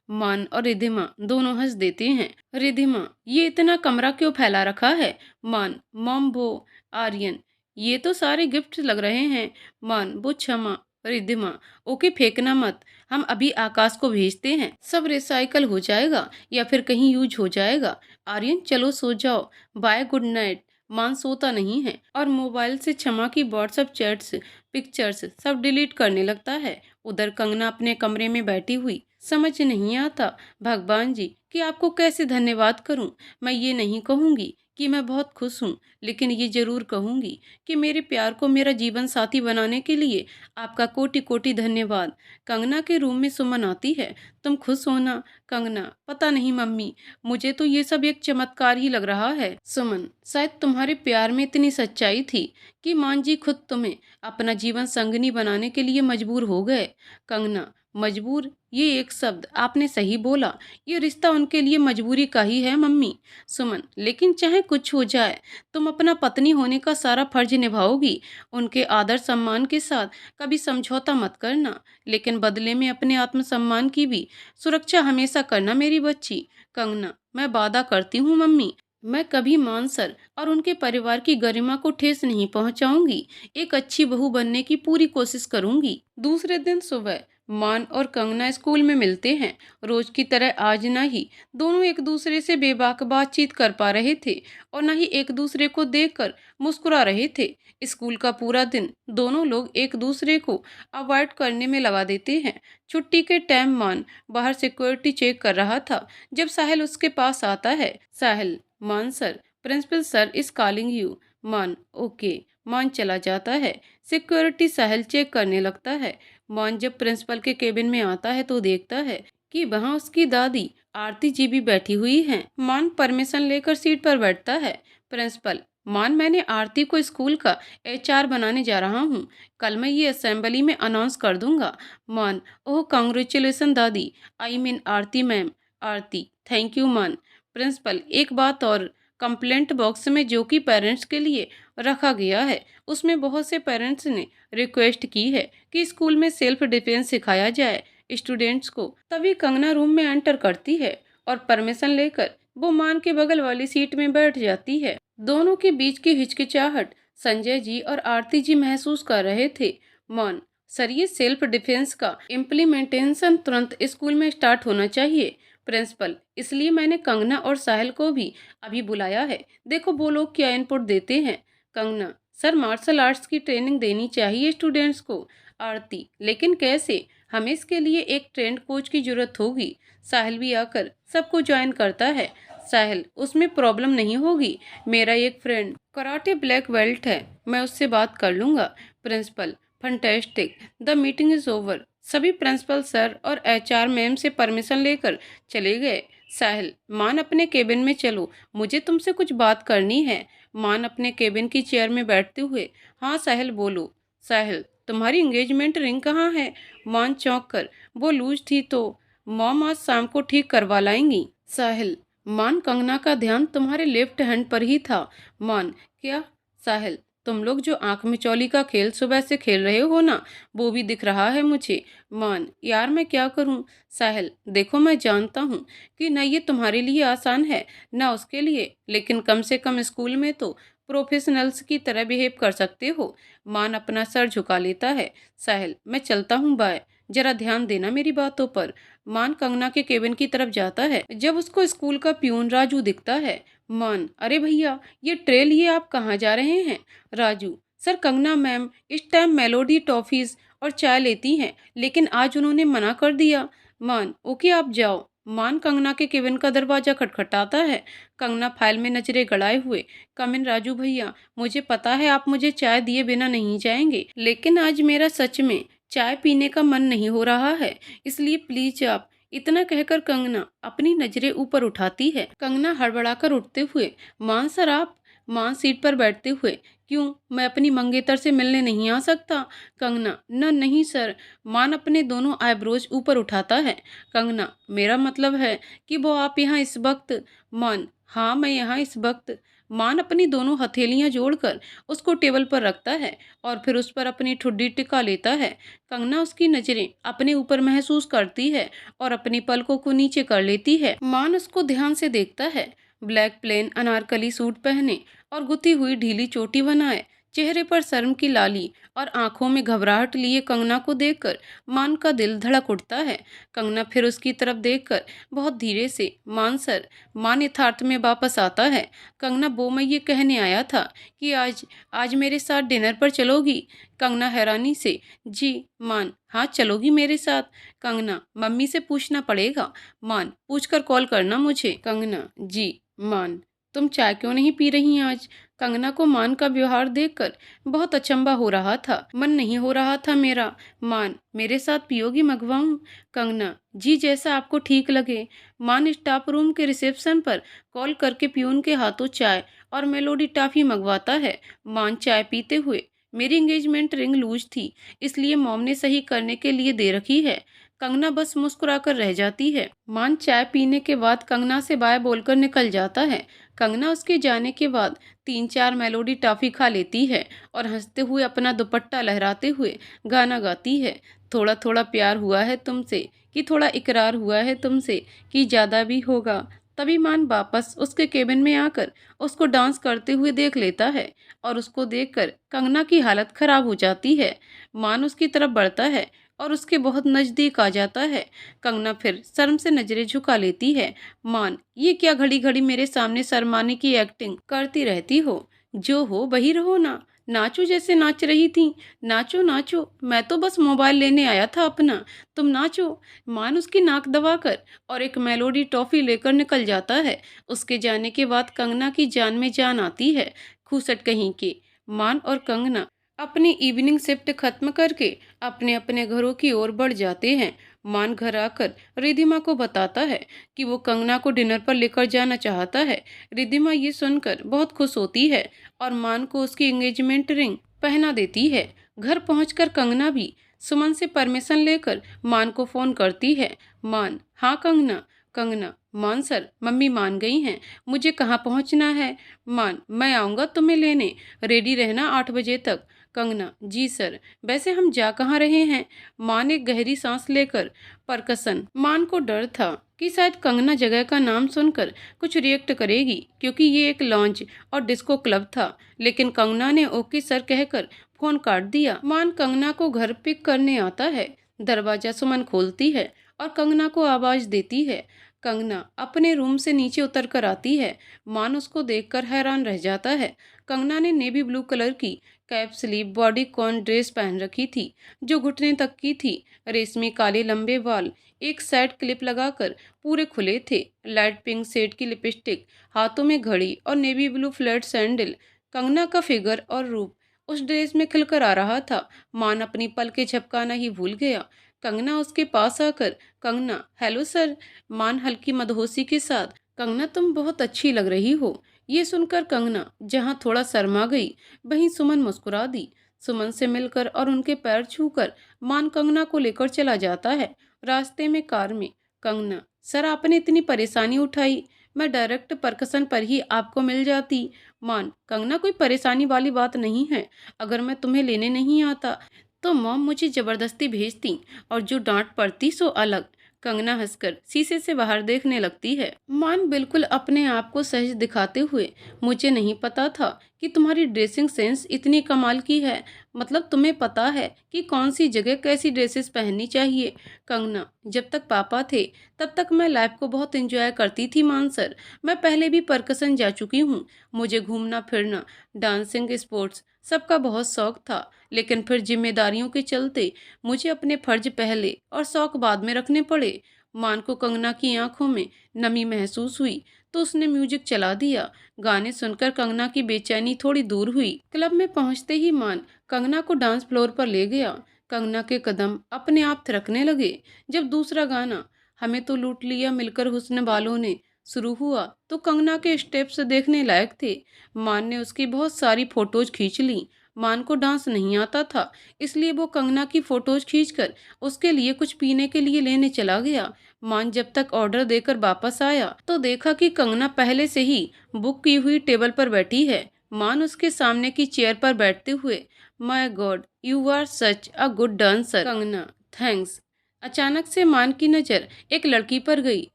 Maan और रिधिमा दोनों हंस देते हैं। रिधिमा, ये इतना कमरा क्यों फैला रखा है? मान, मॉम वो। आर्यन, ये तो सारे गिफ्ट लग रहे हैं। मान, वो क्षमा। रिधिमा, ओके फेंकना मत, हम अभी आकाश को भेजते हैं, सब रिसाइकल हो जाएगा या फिर कहीं यूज हो जाएगा। आर्यन, चलो सो जाओ, बाय, गुड नाइट। मान सोता नहीं है और मोबाइल से क्षमा की व्हाट्सएप चैट्स, पिक्चर्स सब डिलीट करने लगता है। उधर कंगना अपने कमरे में बैठी हुई, समझ नहीं आता भगवान जी कि आपको कैसे धन्यवाद करूं। मैं ये नहीं कहूंगी कि मैं बहुत खुश हूं, लेकिन ये जरूर कहूंगी कि मेरे प्यार को मेरा जीवन साथी बनाने के लिए आपका कोटि कोटि धन्यवाद। कंगना के रूम में सुमन आती है। तुम खुश हो ना? कंगना, पता नहीं मम्मी, मुझे तो ये सब एक चमत्कार ही लग रहा है। सुमन, शायद तुम्हारे प्यार में इतनी सच्चाई थी कि मान जी खुद तुम्हें अपना जीवन संगनी बनाने के लिए मजबूर हो गए। कंगना, मजबूर, ये एक शब्द आपने सही बोला। ये रिश्ता उनके लिए मजबूरी का ही है मम्मी। सुमन, लेकिन चाहे कुछ हो जाए, तुम अपना पत्नी होने का सारा फर्ज निभाओगी। उनके आदर सम्मान के साथ कभी समझौता मत करना, लेकिन बदले में अपने आत्मसम्मान की भी सुरक्षा हमेशा करना मेरी बच्ची। कंगना, मैं वादा करती हूँ मम्मी, मैं कभी मान सर और उनके परिवार की गरिमा को ठेस नहीं पहुंचाऊंगी। एक अच्छी बहू बनने की पूरी कोशिश करूंगी। दूसरे दिन सुबह मान और कंगना स्कूल में मिलते हैं। रोज की तरह आज न ही दोनों एक दूसरे से बेबाक बातचीत कर पा रहे थे और न ही एक दूसरे को देखकर मुस्कुरा रहे थे। स्कूल का पूरा दिन दोनों लोग एक दूसरे को अवॉइड करने में लगा देते हैं। छुट्टी के टाइम मान बाहर सिक्योरिटी चेक कर रहा था जब साहिल उसके पास आता है। Sahil, Maan sir, principal sir is calling you. Maan, okay. Maan चला जाता है। सिक्योरिटी साहिल चेक करने लगता है। मान जब प्रिंसिपल के केबिन में आता है तो देखता है कि वहाँ उसकी दादी आरती जी भी बैठी हुई हैं। मान परमिशन लेकर सीट पर बैठता है। प्रिंसिपल, मान, मैंने आरती को स्कूल का एचआर बनाने जा रहा हूँ। कल मैं ये असेंबली में अनाउंस कर दूंगा। मान, ओह कांग्रेचुलेसन दादी, I mean Aarti ma'am. Aarti, thank you मान। प्रिंसिपल, एक बात और, कंप्लेंट बॉक्स में जो कि पेरेंट्स के लिए रखा गया है, उसमें बहुत से पेरेंट्स ने रिक्वेस्ट की है कि स्कूल में सेल्फ डिफेंस सिखाया जाए स्टूडेंट्स को। तभी कंगना रूम में एंटर करती है और परमिशन लेकर वो मान के बगल वाली सीट में बैठ जाती है। दोनों के बीच की हिचकिचाहट संजय जी और आरती जी महसूस कर रहे थे। मान, सर, ये सेल्फ डिफेंस का इम्प्लीमेंटेशन तुरंत स्कूल में स्टार्ट होना चाहिए। प्रिंसिपल, इसलिए मैंने कंगना और साहिल को भी अभी बुलाया है। देखो वो लोग क्या इनपुट देते हैं। कंगना, सर, मार्शल आर्ट्स की ट्रेनिंग देनी चाहिए स्टूडेंट्स को। आरती, लेकिन कैसे? हमें इसके लिए एक ट्रेंड कोच की जरूरत होगी। साहिल भी आकर सबको ज्वाइन करता है। साहिल, उसमें प्रॉब्लम नहीं होगी, मेरा एक फ्रेंड कराटे ब्लैक बेल्ट है, मैं उससे बात कर लूंगा। Principal, fantastic, the meeting is over. सभी प्रिंसिपल सर और एचआर मैम से परमिशन लेकर चले गए। साहिल, मान अपने केबिन में चलो, मुझे तुमसे कुछ बात करनी है। मान अपने केबिन की चेयर में बैठते हुए, हाँ साहिल बोलो। साहिल, तुम्हारी एंगेजमेंट रिंग कहाँ है? मान चौंक कर, वो लूज थी तो मॉम आज शाम को ठीक करवा लाएंगी। साहिल, मान, कंगना का ध्यान तुम्हारे लेफ्ट हैंड पर ही था। मान, क्या? साहिल, तुम लोग जो आंख मिचौली का खेल सुबह से खेल रहे हो ना, वो भी दिख रहा है मुझे। मान, यार मैं क्या करूं? साहिल, देखो मैं जानता हूँ कि न ये तुम्हारे लिए आसान है, ना उसके लिए, लेकिन कम से कम स्कूल में तो प्रोफेशनल्स की तरह बिहेव कर सकते हो। मान अपना सर झुका लेता है। साहिल, मैं चलता हूँ, बाय। जरा ध्यान देना मेरी बातों पर। मान कंगना के केबिन की तरफ जाता है जब उसको स्कूल का प्यून राजू दिखता है। मान, अरे भैया, ये आप कहाँ जा रहे हैं? राजू, सर कंगना मैम इस टाइम मेलोडी टॉफीज और चाय लेती हैं, लेकिन आज उन्होंने मना कर दिया। मान, ओके आप जाओ। मान कंगना के केबिन का दरवाजा खटखटाता है। कंगना फाइल में नजरें गड़ाए हुए, कम इन राजू भैया, मुझे पता है आप मुझे चाय दिए बिना नहीं जाएंगे, लेकिन आज मेरा सच में चाय पीने का मन नहीं हो रहा है, इसलिए प्लीज आप। इतना कहकर कंगना अपनी नजरें ऊपर उठाती है। कंगना हड़बड़ाकर उठते हुए, मान सर आप। मान सीट पर बैठते हुए, क्यों, मैं अपनी मंगेतर से मिलने नहीं आ सकता? कंगना, न नहीं सर। मान अपने दोनों आईब्रोज ऊपर उठाता है। कंगना, मेरा मतलब है कि वो आप यहाँ इस वक्त। मान, हाँ मैं यहाँ इस वक्त। मान अपनी दोनों हथेलियां जोड़कर उसको टेबल पर रखता है और फिर उस पर अपनी ठुड्डी टिका लेता है। कंगना उसकी नजरें अपने ऊपर महसूस करती है और अपनी पलकों को नीचे कर लेती है। मान उसको ध्यान से देखता है। ब्लैक प्लेन अनारकली सूट पहने और गुथी हुई ढीली चोटी बनाए, चेहरे पर शर्म की लाली और आंखों में घबराहट लिए कंगना को देखकर मान का दिल धड़क उठता है। कंगना फिर उसकी तरफ देखकर बहुत धीरे से, मान सर। मान यथार्थ में वापस आता है। कंगना, वो मैं ये कहने आया था कि आज आज मेरे साथ डिनर पर चलोगी? कंगना हैरानी से, जी। मान, हाँ चलोगी मेरे साथ? कंगना, मम्मी से पूछना पड़ेगा। मान, पूछकर कॉल करना मुझे। कंगना, जी। मान, तुम चाय क्यों नहीं पी रही आज? कंगना को मान का व्यवहार देखकर बहुत अचंभा हो रहा था। मन नहीं हो रहा था मेरा। मान, मेरे साथ पियोगी, मंगवाऊं? कंगना, जी जैसा आपको ठीक लगे। मान स्टाफ रूम के रिसेप्शन पर कॉल करके पियून के हाथों चाय और मेलोडी टॉफी मंगवाता है। मान चाय पीते हुए, मेरी एंगेजमेंट रिंग लूज थी, इसलिए मॉम ने सही करने के लिए दे रखी है। कंगना बस मुस्कुराकर रह जाती है। मान चाय पीने के बाद कंगना से बाय बोलकर निकल जाता है। कंगना उसके जाने के बाद 3-4 मेलोडी टॉफी खा लेती है और हंसते हुए अपना दुपट्टा लहराते हुए गाना गाती है। थोड़ा थोड़ा प्यार हुआ है तुमसे, कि थोड़ा इकरार हुआ है तुमसे, कि ज्यादा भी होगा। तभी मान वापस उसके केबिन में आकर उसको डांस करते हुए देख लेता है और उसको देखकर कंगना की हालत खराब हो जाती है। मान उसकी तरफ बढ़ता है और उसके बहुत नजदीक आ जाता है। कंगना फिर शर्म से नजरें झुका लेती है। मान, ये क्या घड़ी घड़ी मेरे सामने शर्माने की एक्टिंग करती रहती हो? जो हो वही रहो ना। नाचो जैसे नाच रही थी। नाचो नाचो, मैं तो बस मोबाइल लेने आया था अपना, तुम नाचो। मान उसकी नाक दबाकर और एक मेलोडी टॉफी लेकर निकल जाता है। उसके जाने के बाद कंगना की जान में जान आती है। खूसट कहीं के। मान और कंगना अपनी इवनिंग शिफ्ट खत्म करके अपने अपने घरों की ओर बढ़ जाते हैं। मान घर आकर रिधिमा को बताता है कि वो कंगना को डिनर पर लेकर जाना चाहता है। रिधिमा ये सुनकर बहुत खुश होती है और मान को उसकी एंगेजमेंट रिंग पहना देती है। घर पहुंचकर कंगना भी सुमन से परमिशन लेकर मान को फोन करती है। मान, हाँ कंगना। कंगना, मान सर, मम्मी मान गई हैं, मुझे कहाँ पहुंचना है? मान, मैं आऊँगा तुम्हें लेने, रेडी रहना 8 बजे तक। कंगना, जी सर। वैसे हम जा कहाँ रहे हैं? मान एक गहरी सांस लेकर, परकसन। मान को डर था कि शायद कंगना जगह का नाम सुनकर कुछ रिएक्ट करेगी, क्योंकि ये एक लॉन्च और डिस्को क्लब था, लेकिन कंगना ने ओके सर कहकर फोन काट दिया। मान कंगना को घर पिक करने आता है। दरवाजा सुमन खोलती है और कंगना को आवाज देती है। कंगना अपने रूम से नीचे उतर कर आती है। मान उसको देखकर हैरान रह जाता है। कंगना ने नेवी ब्लू कलर की cap sleeve bodycon dress पहन रखी थी, जो घुटने तक की थी। रेशमी काले लंबे बाल एक साइड क्लिप लगाकर पूरे खुले थे। लाइट पिंक शेड की लिपस्टिक, हाथों में घड़ी और navy blue flat sandal. Kangana का फिगर और रूप उस ड्रेस में खिलकर आ रहा था। मान अपनी पलकें झपकाना ही भूल गया। कंगना उसके पास आकर, कंगना, हेलो सर। मान हल्की मदहोशी के साथ, कंगना तुम बहुत अच्छी लग रही हो। ये सुनकर कंगना जहां थोड़ा शर्मा गई, वहीं सुमन मुस्कुरा दी। सुमन से मिलकर और उनके पैर छूकर मान कंगना को लेकर चला जाता है। रास्ते में कार में, कंगना, सर आपने इतनी परेशानी उठाई, मैं डायरेक्ट परकसन पर ही आपको मिल जाती। मान, कंगना कोई परेशानी वाली बात नहीं है। अगर मैं तुम्हें लेने नहीं आता तो मॉम मुझे जबरदस्ती भेजती, और जो डांट पड़ती सो अलग। कंगना हंसकर शीशे से बाहर देखने लगती है। मान बिल्कुल अपने आप को सहज दिखाते हुए, मुझे नहीं पता था कि तुम्हारी ड्रेसिंग सेंस इतनी कमाल की है। मतलब तुम्हें पता है कि कौन सी जगह कैसी ड्रेसेस पहननी चाहिए। कंगना, जब तक पापा थे तब तक मैं लाइफ को बहुत एंजॉय करती थी मान सर। मैं पहले भी परकसन जा चुकी हूँ। मुझे घूमना फिरना, डांसिंग, स्पोर्ट्स सबका बहुत शौक था। लेकिन फिर जिम्मेदारियों के चलते मुझे अपने फर्ज पहले और शौक बाद में रखने पड़े। मान को कंगना की आंखों में नमी महसूस हुई तो उसने म्यूजिक चला दिया। गाने सुनकर कंगना की बेचैनी थोड़ी दूर हुई। क्लब में पहुंचते ही मान कंगना को डांस फ्लोर पर ले गया। कंगना के कदम अपने आप थिरकने लगे। जब दूसरा गाना, हमें तो लूट लिया मिलकर हुस्न वालों ने, शुरू हुआ तो कंगना के स्टेप्स देखने लायक थे। मान ने उसकी बहुत सारी फोटोज खींच ली। मान को डांस नहीं आता था, इसलिए वो कंगना की फोटोज खींचकर उसके लिए कुछ पीने के लिए लेने चला गया। मान जब तक ऑर्डर देकर वापस आया तो देखा कि कंगना पहले से ही बुक की हुई टेबल पर बैठी है। मान उसके सामने की चेयर पर बैठते हुए, my God you are such a good dancer. Kangana, thanks. अचानक से मान की नजर एक लड़की पर गई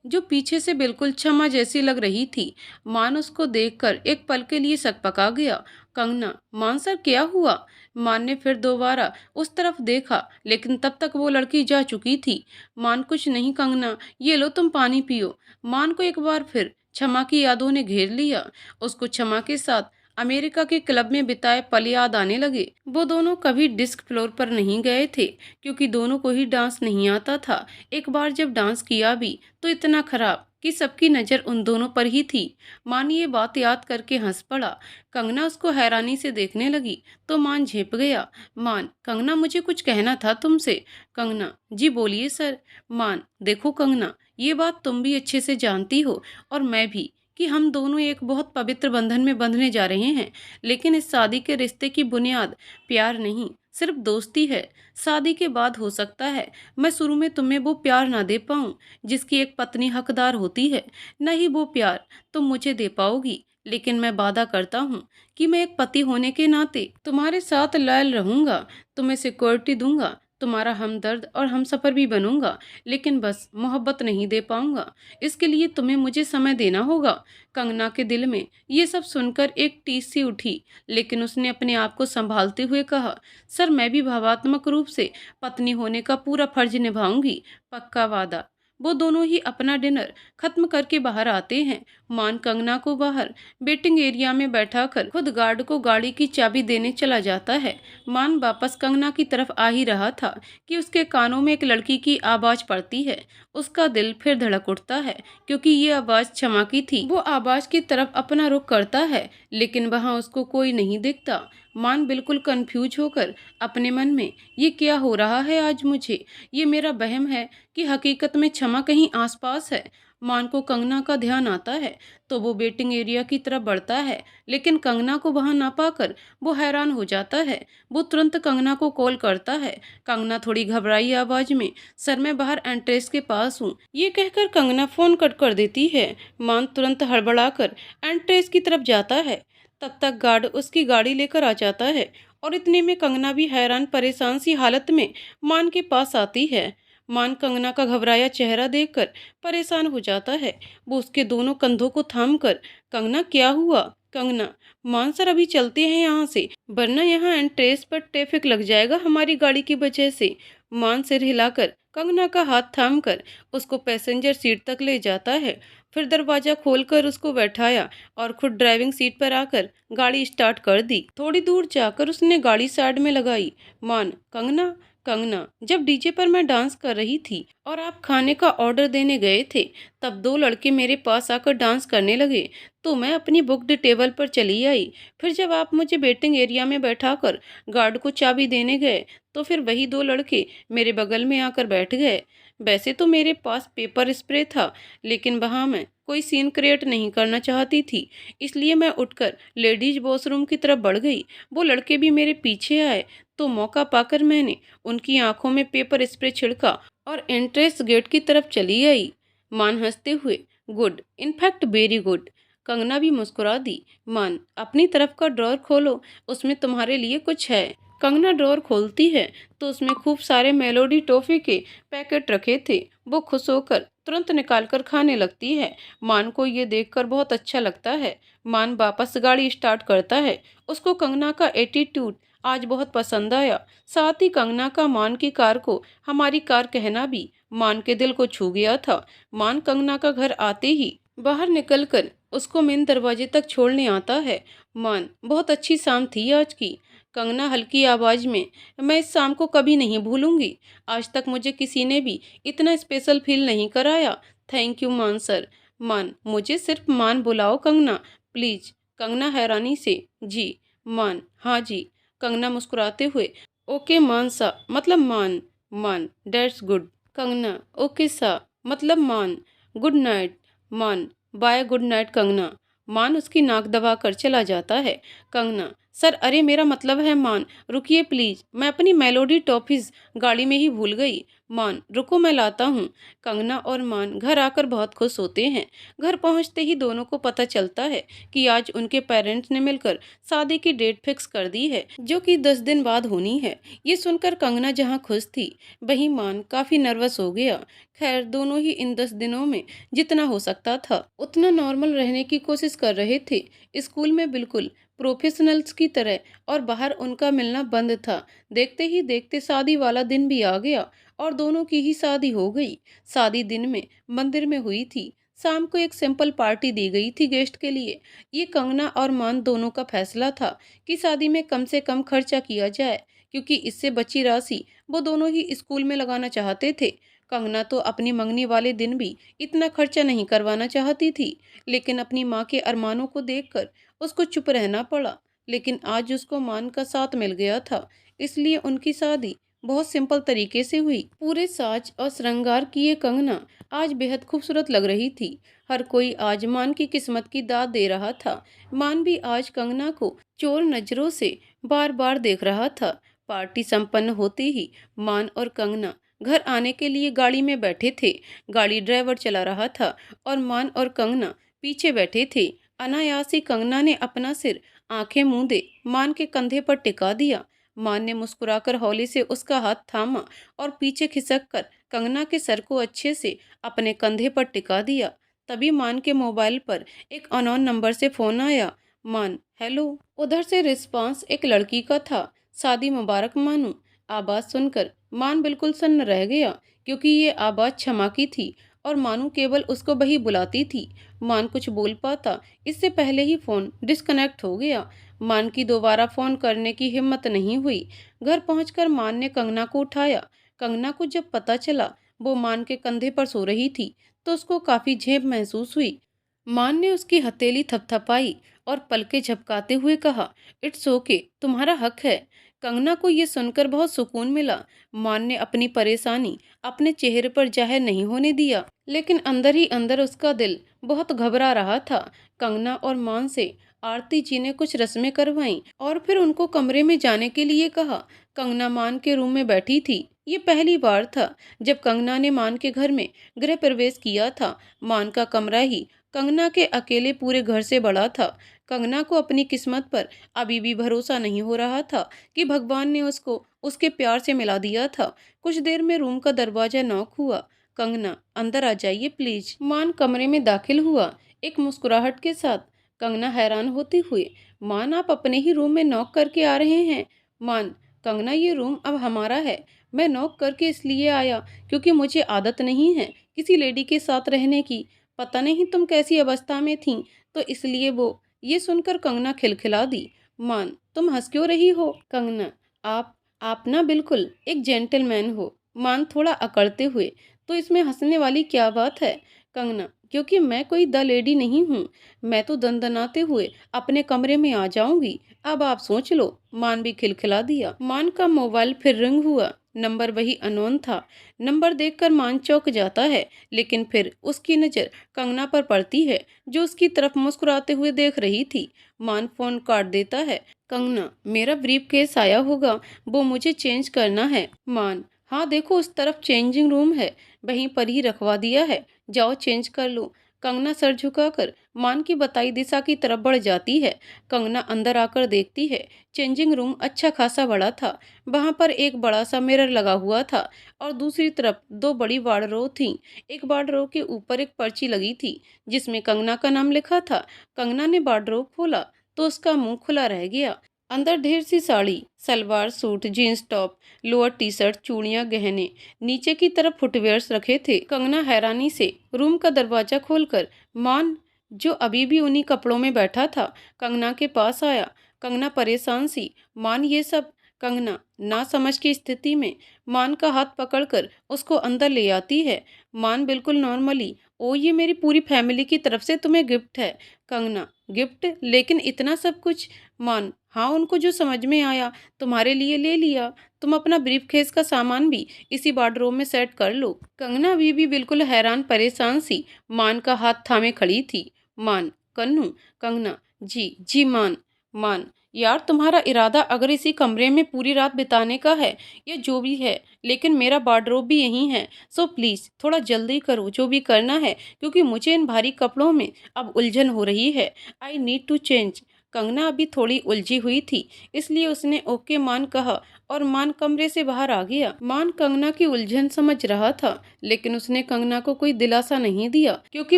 जो पीछे से बिल्कुल छमा जैसी लग रही थी। मान उसको देखकर एक पल के लिए सकपका गया। कंगना, मान सर क्या हुआ? मान ने फिर दोबारा उस तरफ देखा, लेकिन तब तक वो लड़की जा चुकी थी। मान, कुछ नहीं कंगना, ये लो तुम पानी पियो। मान को एक बार फिर क्षमा की यादों ने घेर लिया। उसको क्षमा के साथ अमेरिका के क्लब में बिताए पल याद आने लगे। वो दोनों कभी डिस्क फ्लोर पर नहीं गए थे, क्योंकि दोनों को ही डांस नहीं आता था। एक बार जब डांस किया भी तो इतना खराब कि सबकी नजर उन दोनों पर ही थी। मान ये बात याद करके हंस पड़ा। कंगना उसको हैरानी से देखने लगी तो मान झेप गया। मान, कंगना मुझे कुछ कहना था तुमसे। कंगना, जी बोलिए सर। मान, देखो कंगना, ये बात तुम भी अच्छे से जानती हो और मैं भी, कि हम दोनों एक बहुत पवित्र बंधन में बंधने जा रहे हैं। लेकिन इस शादी के रिश्ते की बुनियाद प्यार नहीं, सिर्फ दोस्ती है। शादी के बाद हो सकता है मैं शुरू में तुम्हें वो प्यार ना दे पाऊं जिसकी एक पत्नी हकदार होती है। न ही वो प्यार तुम मुझे दे पाओगी, लेकिन मैं वादा करता हूँ कि मैं एक पति होने के नाते तुम्हारे साथ लॉयल रहूंगा। तुम्हें सिक्योरिटी दूंगा, तुम्हारा हमदर्द और हमसफर भी बनूंगा। लेकिन बस मोहब्बत नहीं दे पाऊंगा। इसके लिए तुम्हें मुझे समय देना होगा। कंगना के दिल में ये सब सुनकर एक टीस सी उठी, लेकिन उसने अपने आप को संभालते हुए कहा, सर मैं भी भावात्मक रूप से पत्नी होने का पूरा फर्ज निभाऊंगी, पक्का वादा। वो दोनों ही अपना डिनर खत्म करके बाहर आते हैं। मान कंगना को बाहर वेटिंग एरिया में बैठाकर खुद गार्ड को गाड़ी की चाबी देने चला जाता है। मान वापस कंगना की तरफ आ ही रहा था कि उसके कानों में एक लड़की की आवाज पड़ती है। उसका दिल फिर धड़क उठता है, क्योंकि ये आवाज क्षमा की थी। वो आवाज की तरफ अपना रुख करता है, लेकिन वहां उसको कोई नहीं दिखता। मान बिल्कुल कंफ्यूज होकर अपने मन में, ये क्या हो रहा है आज मुझे? ये मेरा वहम है कि हकीकत में क्षमा कहीं आसपास है? मान को कंगना का ध्यान आता है तो वो वेटिंग एरिया की तरफ बढ़ता है, लेकिन कंगना को वहां ना पाकर वो हैरान हो जाता है। वो तुरंत कंगना को कॉल करता है। कंगना थोड़ी घबराई आवाज में, सर मैं बाहर एंट्रेंस के पास हूँ, ये कहकर कंगना फोन कट कर देती है। मान तुरंत हड़बड़ाकर एंट्रेंस की तरफ जाता है। तब तक गार्ड उसकी गाड़ी लेकर आ जाता है और इतने में कंगना भी हैरान परेशान सी हालत में मान के पास आती है। मान कंगना का घबराया चेहरा देखकर परेशान हो जाता है। वो उसके दोनों कंधों को थाम कर, कंगना क्या हुआ? कंगना, मान सर अभी चलते हैं यहाँ से, वरना यहाँ एंट्रेंस पर ट्रैफिक लग जाएगा हमारी गाड़ी की वजह से। मान सिर हिलाकर कंगना का हाथ थाम कर उसको पैसेंजर सीट तक ले जाता है। फिर दरवाजा खोलकर उसको बैठाया और खुद ड्राइविंग सीट पर आकर गाड़ी स्टार्ट कर दी। थोड़ी दूर जाकर उसने गाड़ी साइड में लगाई। मान, कंगना, कंगना, जब डीजे पर मैं डांस कर रही थी और आप खाने का ऑर्डर देने गए थे, तब दो लड़के मेरे पास आकर डांस करने लगे, तो मैं अपनी बुक्ड टेबल पर चली आई। फिर जब आप मुझे वेटिंग एरिया में बैठाकर गार्ड को चाबी देने गए, तो फिर वही दो लड़के मेरे बगल में आकर बैठ गए। वैसे तो मेरे पास पेपर स्प्रे था, लेकिन वहाँ मैं कोई सीन क्रिएट नहीं करना चाहती थी, इसलिए मैं उठकर लेडीज वॉशरूम की तरफ बढ़ गई। वो लड़के भी मेरे पीछे आए, तो मौका पाकर मैंने उनकी आंखों में पेपर स्प्रे छिड़का और एंट्रेंस गेट की तरफ चली आई। मान हंसते हुए good, in fact very good. Kangana भी मुस्कुरा दी। मान, अपनी तरफ का ड्रॉर खोलो, उसमें तुम्हारे लिए कुछ है। कंगना ड्रॉर खोलती है तो उसमें खूब सारे मेलोडी टॉफी के पैकेट रखे थे। वो खुश होकर तुरंत निकालकर खाने लगती है। मान को ये देखकर बहुत अच्छा लगता है। मान वापस गाड़ी स्टार्ट करता है। उसको कंगना का एटीट्यूड आज बहुत पसंद आया। साथ ही कंगना का मान की कार को हमारी कार कहना भी मान के दिल को छू गया था। मान कंगना का घर आते ही बाहर निकलकर उसको मेन दरवाजे तक छोड़ने आता है। मान, बहुत अच्छी शाम थी आज की। कंगना हल्की आवाज में, मैं इस शाम को कभी नहीं भूलूंगी। आज तक मुझे किसी ने भी इतना स्पेशल फील नहीं कराया। थैंक यू मान सर। मान, मुझे सिर्फ मान बुलाओ कंगना, प्लीज। कंगना हैरानी से, जी। मान, हाँ जी। कंगना मुस्कुराते हुए, ओके मान सा, मतलब मान। मान, डेट्स गुड। कंगना, ओके सा, मतलब मान। Good night. मान, बाय गुड नाइट कंगना। मान उसकी नाक दबाकर चला जाता है। कंगना, सर अरे मेरा मतलब है मान, रुकिए प्लीज, मैं अपनी मेलोडी टॉफीज गाड़ी में ही भूल गई। मान, रुको मैं लाता हूँ। कंगना और मान घर आकर बहुत खुश होते हैं। घर पहुँचते ही दोनों को पता चलता है कि आज उनके पेरेंट्स ने मिलकर शादी की डेट फिक्स कर दी है, जो कि 10 दिन बाद होनी है। ये सुनकर कंगना जहाँ खुश थी, वहीं मान काफी नर्वस हो गया। खैर, दोनों ही इन 10 दिनों में जितना हो सकता था उतना नॉर्मल रहने की कोशिश कर रहे थे। स्कूल में बिल्कुल प्रोफेशनल्स की तरह और बाहर उनका मिलना बंद था। देखते ही देखते शादी वाला दिन भी आ गया और दोनों की ही शादी हो गई। शादी दिन में मंदिर में हुई थी। शाम को एक सिंपल पार्टी दी गई थी गेस्ट के लिए। ये कंगना और मान दोनों का फैसला था कि शादी में कम से कम खर्चा किया जाए, क्योंकि इससे बची राशि वो दोनों ही स्कूल में लगाना चाहते थे। कंगना तो अपनी मंगनी वाले दिन भी इतना खर्चा नहीं करवाना चाहती थी, लेकिन अपनी माँ के अरमानों को देखकर उसको चुप रहना पड़ा। लेकिन आज उसको मान का साथ मिल गया था, इसलिए उनकी शादी बहुत सिंपल तरीके से हुई। पूरे साज और श्रृंगार किए कंगना आज बेहद खूबसूरत लग रही थी। हर कोई आज मान की किस्मत की दाद दे रहा था। मान भी आज कंगना को चोर नजरों से बार बार देख रहा था। पार्टी संपन्न होते ही मान और कंगना घर आने के लिए गाड़ी में बैठे थे। गाड़ी ड्राइवर चला रहा था और मान और कंगना पीछे बैठे थे। अनायास ही कंगना ने अपना सिर आंखें मूंदे मान के कंधे पर टिका दिया। मान ने मुस्कुराकर हौले से उसका हाथ थामा और पीछे खिसक कर कंगना के सर को अच्छे से अपने कंधे पर टिका दिया। तभी मान के मोबाइल पर एक अननोन नंबर से फोन आया। मान, हेलो। उधर से रिस्पांस एक लड़की का था। शादी मुबारक मानू। आवाज सुनकर मान बिल्कुल सन्न रह गया, क्योंकि ये आवाज क्षमा की थी और मानू केवल उसको वही बुलाती थी। मान कुछ बोल पाता इससे पहले ही फोन डिस्कनेक्ट हो गया। मान की दोबारा फोन करने की हिम्मत नहीं हुई। घर पहुंचकर मान ने कंगना को उठाया। कंगना को जब पता चला वो मान के कंधे पर सो रही थी, तो उसको काफी झेप महसूस हुई। मान ने उसकी हथेली थपथपाई और पलके झपकाते हुए कहा, इट्स ओके, तुम्हारा हक है। कंगना को ये सुनकर बहुत सुकून मिला। मान ने अपनी परेशानी अपने चेहरे पर जाहिर नहीं होने दिया, लेकिन अंदर ही अंदर उसका दिल बहुत घबरा रहा था। कंगना और मान से आरती जी ने कुछ रस्में करवाईं और फिर उनको कमरे में जाने के लिए कहा। कंगना मान के रूम में बैठी थी। ये पहली बार था जब कंगना ने मान के घर में गृह प्रवेश किया था। मान का कमरा ही कंगना के अकेले पूरे घर से बड़ा था। कंगना को अपनी किस्मत पर अभी भी भरोसा नहीं हो रहा था कि भगवान ने उसको उसके प्यार से मिला दिया था। कुछ देर में रूम का दरवाजा नॉक हुआ। कंगना, अंदर आ जाइए प्लीज। मान कमरे में दाखिल हुआ एक मुस्कुराहट के साथ। कंगना हैरान होते हुए, मान आप अपने ही रूम में नॉक करके आ रहे हैं। मान, कंगना ये रूम अब हमारा है। मैं नॉक करके इसलिए आया क्योंकि मुझे आदत नहीं है किसी लेडी के साथ रहने की। पता नहीं तुम कैसी अवस्था में थी, तो इसलिए वो। ये सुनकर कंगना खिलखिला दी। मान, तुम हंस क्यों रही हो? कंगना, आप ना बिल्कुल एक जेंटलमैन हो। मान थोड़ा अकड़ते हुए, तो इसमें हंसने वाली क्या बात है? कंगना, क्योंकि मैं कोई द लेडी नहीं हूँ। मैं तो दनदनाते हुए अपने कमरे में आ जाऊंगी। अब आप सोच लो। मान भी खिलखिला दिया। मान का मोबाइल फिर रिंग हुआ। नंबर वही अनोन था। नंबर देखकर मान चौंक जाता है, लेकिन फिर उसकी नज़र कंगना पर पड़ती है, जो उसकी तरफ मुस्कुराते हुए देख रही थी। मान फोन काट देता है। कंगना, मेरा ब्रीफ केस आया होगा, वो मुझे चेंज करना है। मान, हाँ देखो उस तरफ चेंजिंग रूम है, वहीं पर ही रखवा दिया है, जाओ चेंज कर लो। कंगना सर झुकाकर मान की बताई दिशा की तरफ बढ़ जाती है। कंगना अंदर आकर देखती है चेंजिंग रूम अच्छा खासा बड़ा था। वहां पर एक बड़ा सा मिरर लगा हुआ था और दूसरी तरफ दो बड़ी वार्डरोब थीं। एक वार्डरोब के ऊपर एक पर्ची लगी थी जिसमें कंगना का नाम लिखा था। कंगना ने वार्डरोब खोला तो उसका मुंह खुला रह गया। अंदर ढेर सी sari, salwar suit, jeans top, lower T shirt, चूड़ियां, गहने, नीचे की तरफ फुटवेयर्स रखे थे। कंगना हैरानी से रूम का दरवाजा खोलकर मान, जो अभी भी उन्हीं कपड़ों में बैठा था, कंगना के पास आया। कंगना परेशान सी, मान ये सब? कंगना ना समझ की स्थिति में मान का हाथ पकड़कर उसको अंदर ले आती है। मान बिल्कुल नॉर्मली, ओ ये मेरी पूरी फैमिली की तरफ से तुम्हें गिफ्ट है। कंगना, गिफ्ट? लेकिन इतना सब कुछ? मान, हाँ उनको जो समझ में आया तुम्हारे लिए ले लिया। तुम अपना ब्रीफकेस का सामान भी इसी वार्डरोब में सेट कर लो। कंगना अभी भी बिल्कुल हैरान परेशान सी मान का हाथ थामे खड़ी थी। मान, कन्नू। कंगना, जी जी मान। मान, यार तुम्हारा इरादा अगर इसी कमरे में पूरी रात बिताने का है या जो भी है, लेकिन मेरा वार्डरोब भी यहीं है, सो प्लीज थोड़ा जल्दी करो जो भी करना है, क्योंकि मुझे इन भारी कपड़ों में अब उलझन हो रही है। I need to change. Kangana अभी थोड़ी उलझी हुई थी, इसलिए उसने ओके मान कहा और मान कमरे से बाहर आ गया। मान कंगना की उलझन समझ रहा था, लेकिन उसने कंगना को कोई दिलासा नहीं दिया, क्योंकि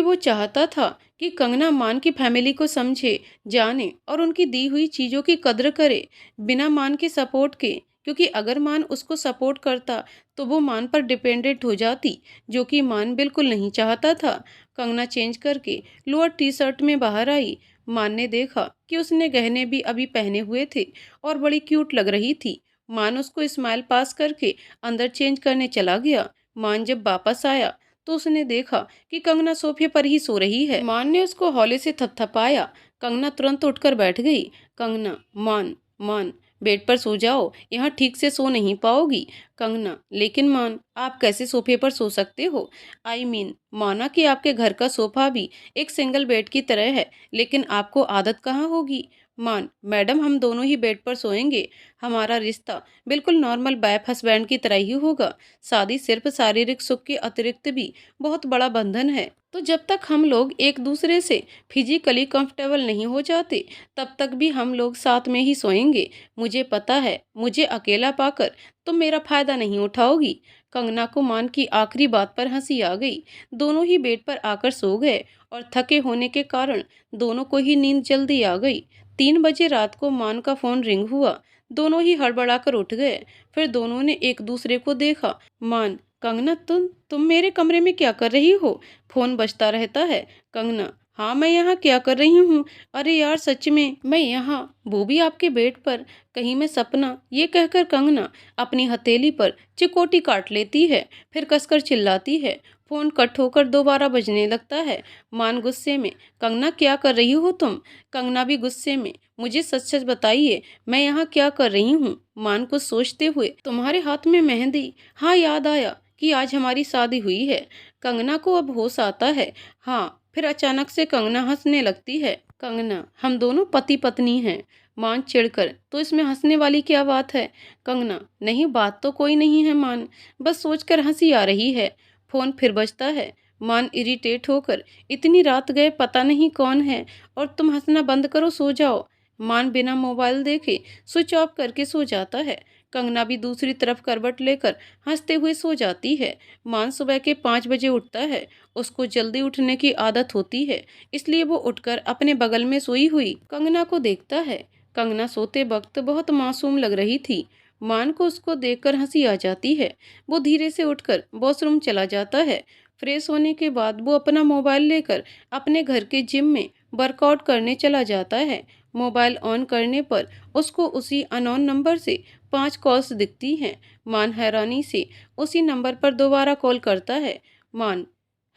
वो चाहता था कि कंगना मान की फैमिली को समझे, जाने और उनकी दी हुई चीजों की कद्र करे बिना मान के सपोर्ट के। क्योंकि अगर मान उसको सपोर्ट करता तो वो मान पर डिपेंडेंट हो जाती, जो कि मान बिल्कुल नहीं चाहता था। कंगना चेंज करके लोअर टी शर्ट में बाहर आई। मान ने देखा कि उसने गहने भी अभी पहने हुए थे और बड़ी क्यूट लग रही थी। मान उसको स्माइल पास करके अंदर चेंज करने चला गया। मान जब वापस आया तो उसने देखा कि कंगना सोफे पर ही सो रही है। मान ने उसको हौले से थपथपाया। कंगना तुरंत उठकर बैठ गई। कंगना, मान, मान बेड पर सो जाओ, यहाँ ठीक से सो नहीं पाओगी। कंगना, लेकिन मान आप कैसे सोफे पर सो सकते हो? आई मीन, माना कि आपके घर का सोफा भी एक सिंगल बेड की तरह है, लेकिन आपको आदत कहाँ होगी? मान, मैडम हम दोनों ही बेड पर सोएंगे। हमारा रिश्ता बिल्कुल नॉर्मल वाइफ हस्बैंड की तरह ही होगा। शादी सिर्फ शारीरिक सुख के अतिरिक्त भी बहुत बड़ा बंधन है। तो जब तक हम लोग एक दूसरे से फिजिकली कंफर्टेबल नहीं हो जाते, तब तक भी हम लोग साथ में ही सोएंगे। मुझे पता है मुझे अकेला पाकर तुम मेरा फायदा नहीं उठाओगी। कंगना को मान की आखिरी बात पर हंसी आ गई। दोनों ही बेड पर आकर सो गए और थके होने के कारण दोनों को ही नींद जल्दी आ गई। 3 बजे रात को मान का फोन रिंग हुआ। दोनों ही हड़बड़ाकर उठ गए। फिर दोनों ने एक दूसरे को देखा। मान, कंगना तुम मेरे कमरे में क्या कर रही हो? फोन बजता रहता है। कंगना, हाँ मैं यहाँ क्या कर रही हूँ? अरे यार सच में मैं यहाँ, वो भी आपके बेड पर, कहीं मैं सपना? ये कहकर कंगना अपनी हथेली पर चिकोटी काट लेती है, फिर कसकर चिल्लाती है। फोन कट होकर दोबारा बजने लगता है। मान गुस्से में, कंगना क्या कर रही हो तुम? कंगना भी गुस्से में, मुझे सच सच बताइए मैं यहाँ क्या कर रही हूँ? मान कुछ सोचते हुए, तुम्हारे हाथ में मेहंदी, हाँ याद आया कि आज हमारी शादी हुई है। कंगना को अब होश आता है। हाँ, फिर अचानक से कंगना हंसने लगती है। कंगना, हम दोनों पति पत्नी हैं। मान चिढ़कर, तो इसमें हंसने वाली क्या बात है? कंगना, नहीं बात तो कोई नहीं है मान, बस सोचकर हंसी आ रही है। फोन फिर बजता है। मान इरिटेट होकर, इतनी रात गए पता नहीं कौन है और तुम हंसना बंद करो, सो जाओ। मान बिना मोबाइल देखे स्विच ऑफ करके सो जाता है। कंगना भी दूसरी तरफ करवट लेकर हंसते हुए सो जाती है। मान सुबह के 5 बजे उठता है। उसको जल्दी उठने की आदत होती है, इसलिए वो उठकर अपने बगल में सोई हुई कंगना को देखता है। कंगना सोते वक्त बहुत मासूम लग रही थी। मान को उसको देखकर हंसी आ जाती है। वो धीरे से उठकर वॉशरूम चला जाता है। फ्रेश होने के बाद वो अपना मोबाइल लेकर अपने घर के जिम में वर्कआउट करने चला जाता है। मोबाइल ऑन करने पर उसको उसी अननोन नंबर से 5 कॉल्स दिखती हैं। मान हैरानी से उसी नंबर पर दोबारा कॉल करता है। मान,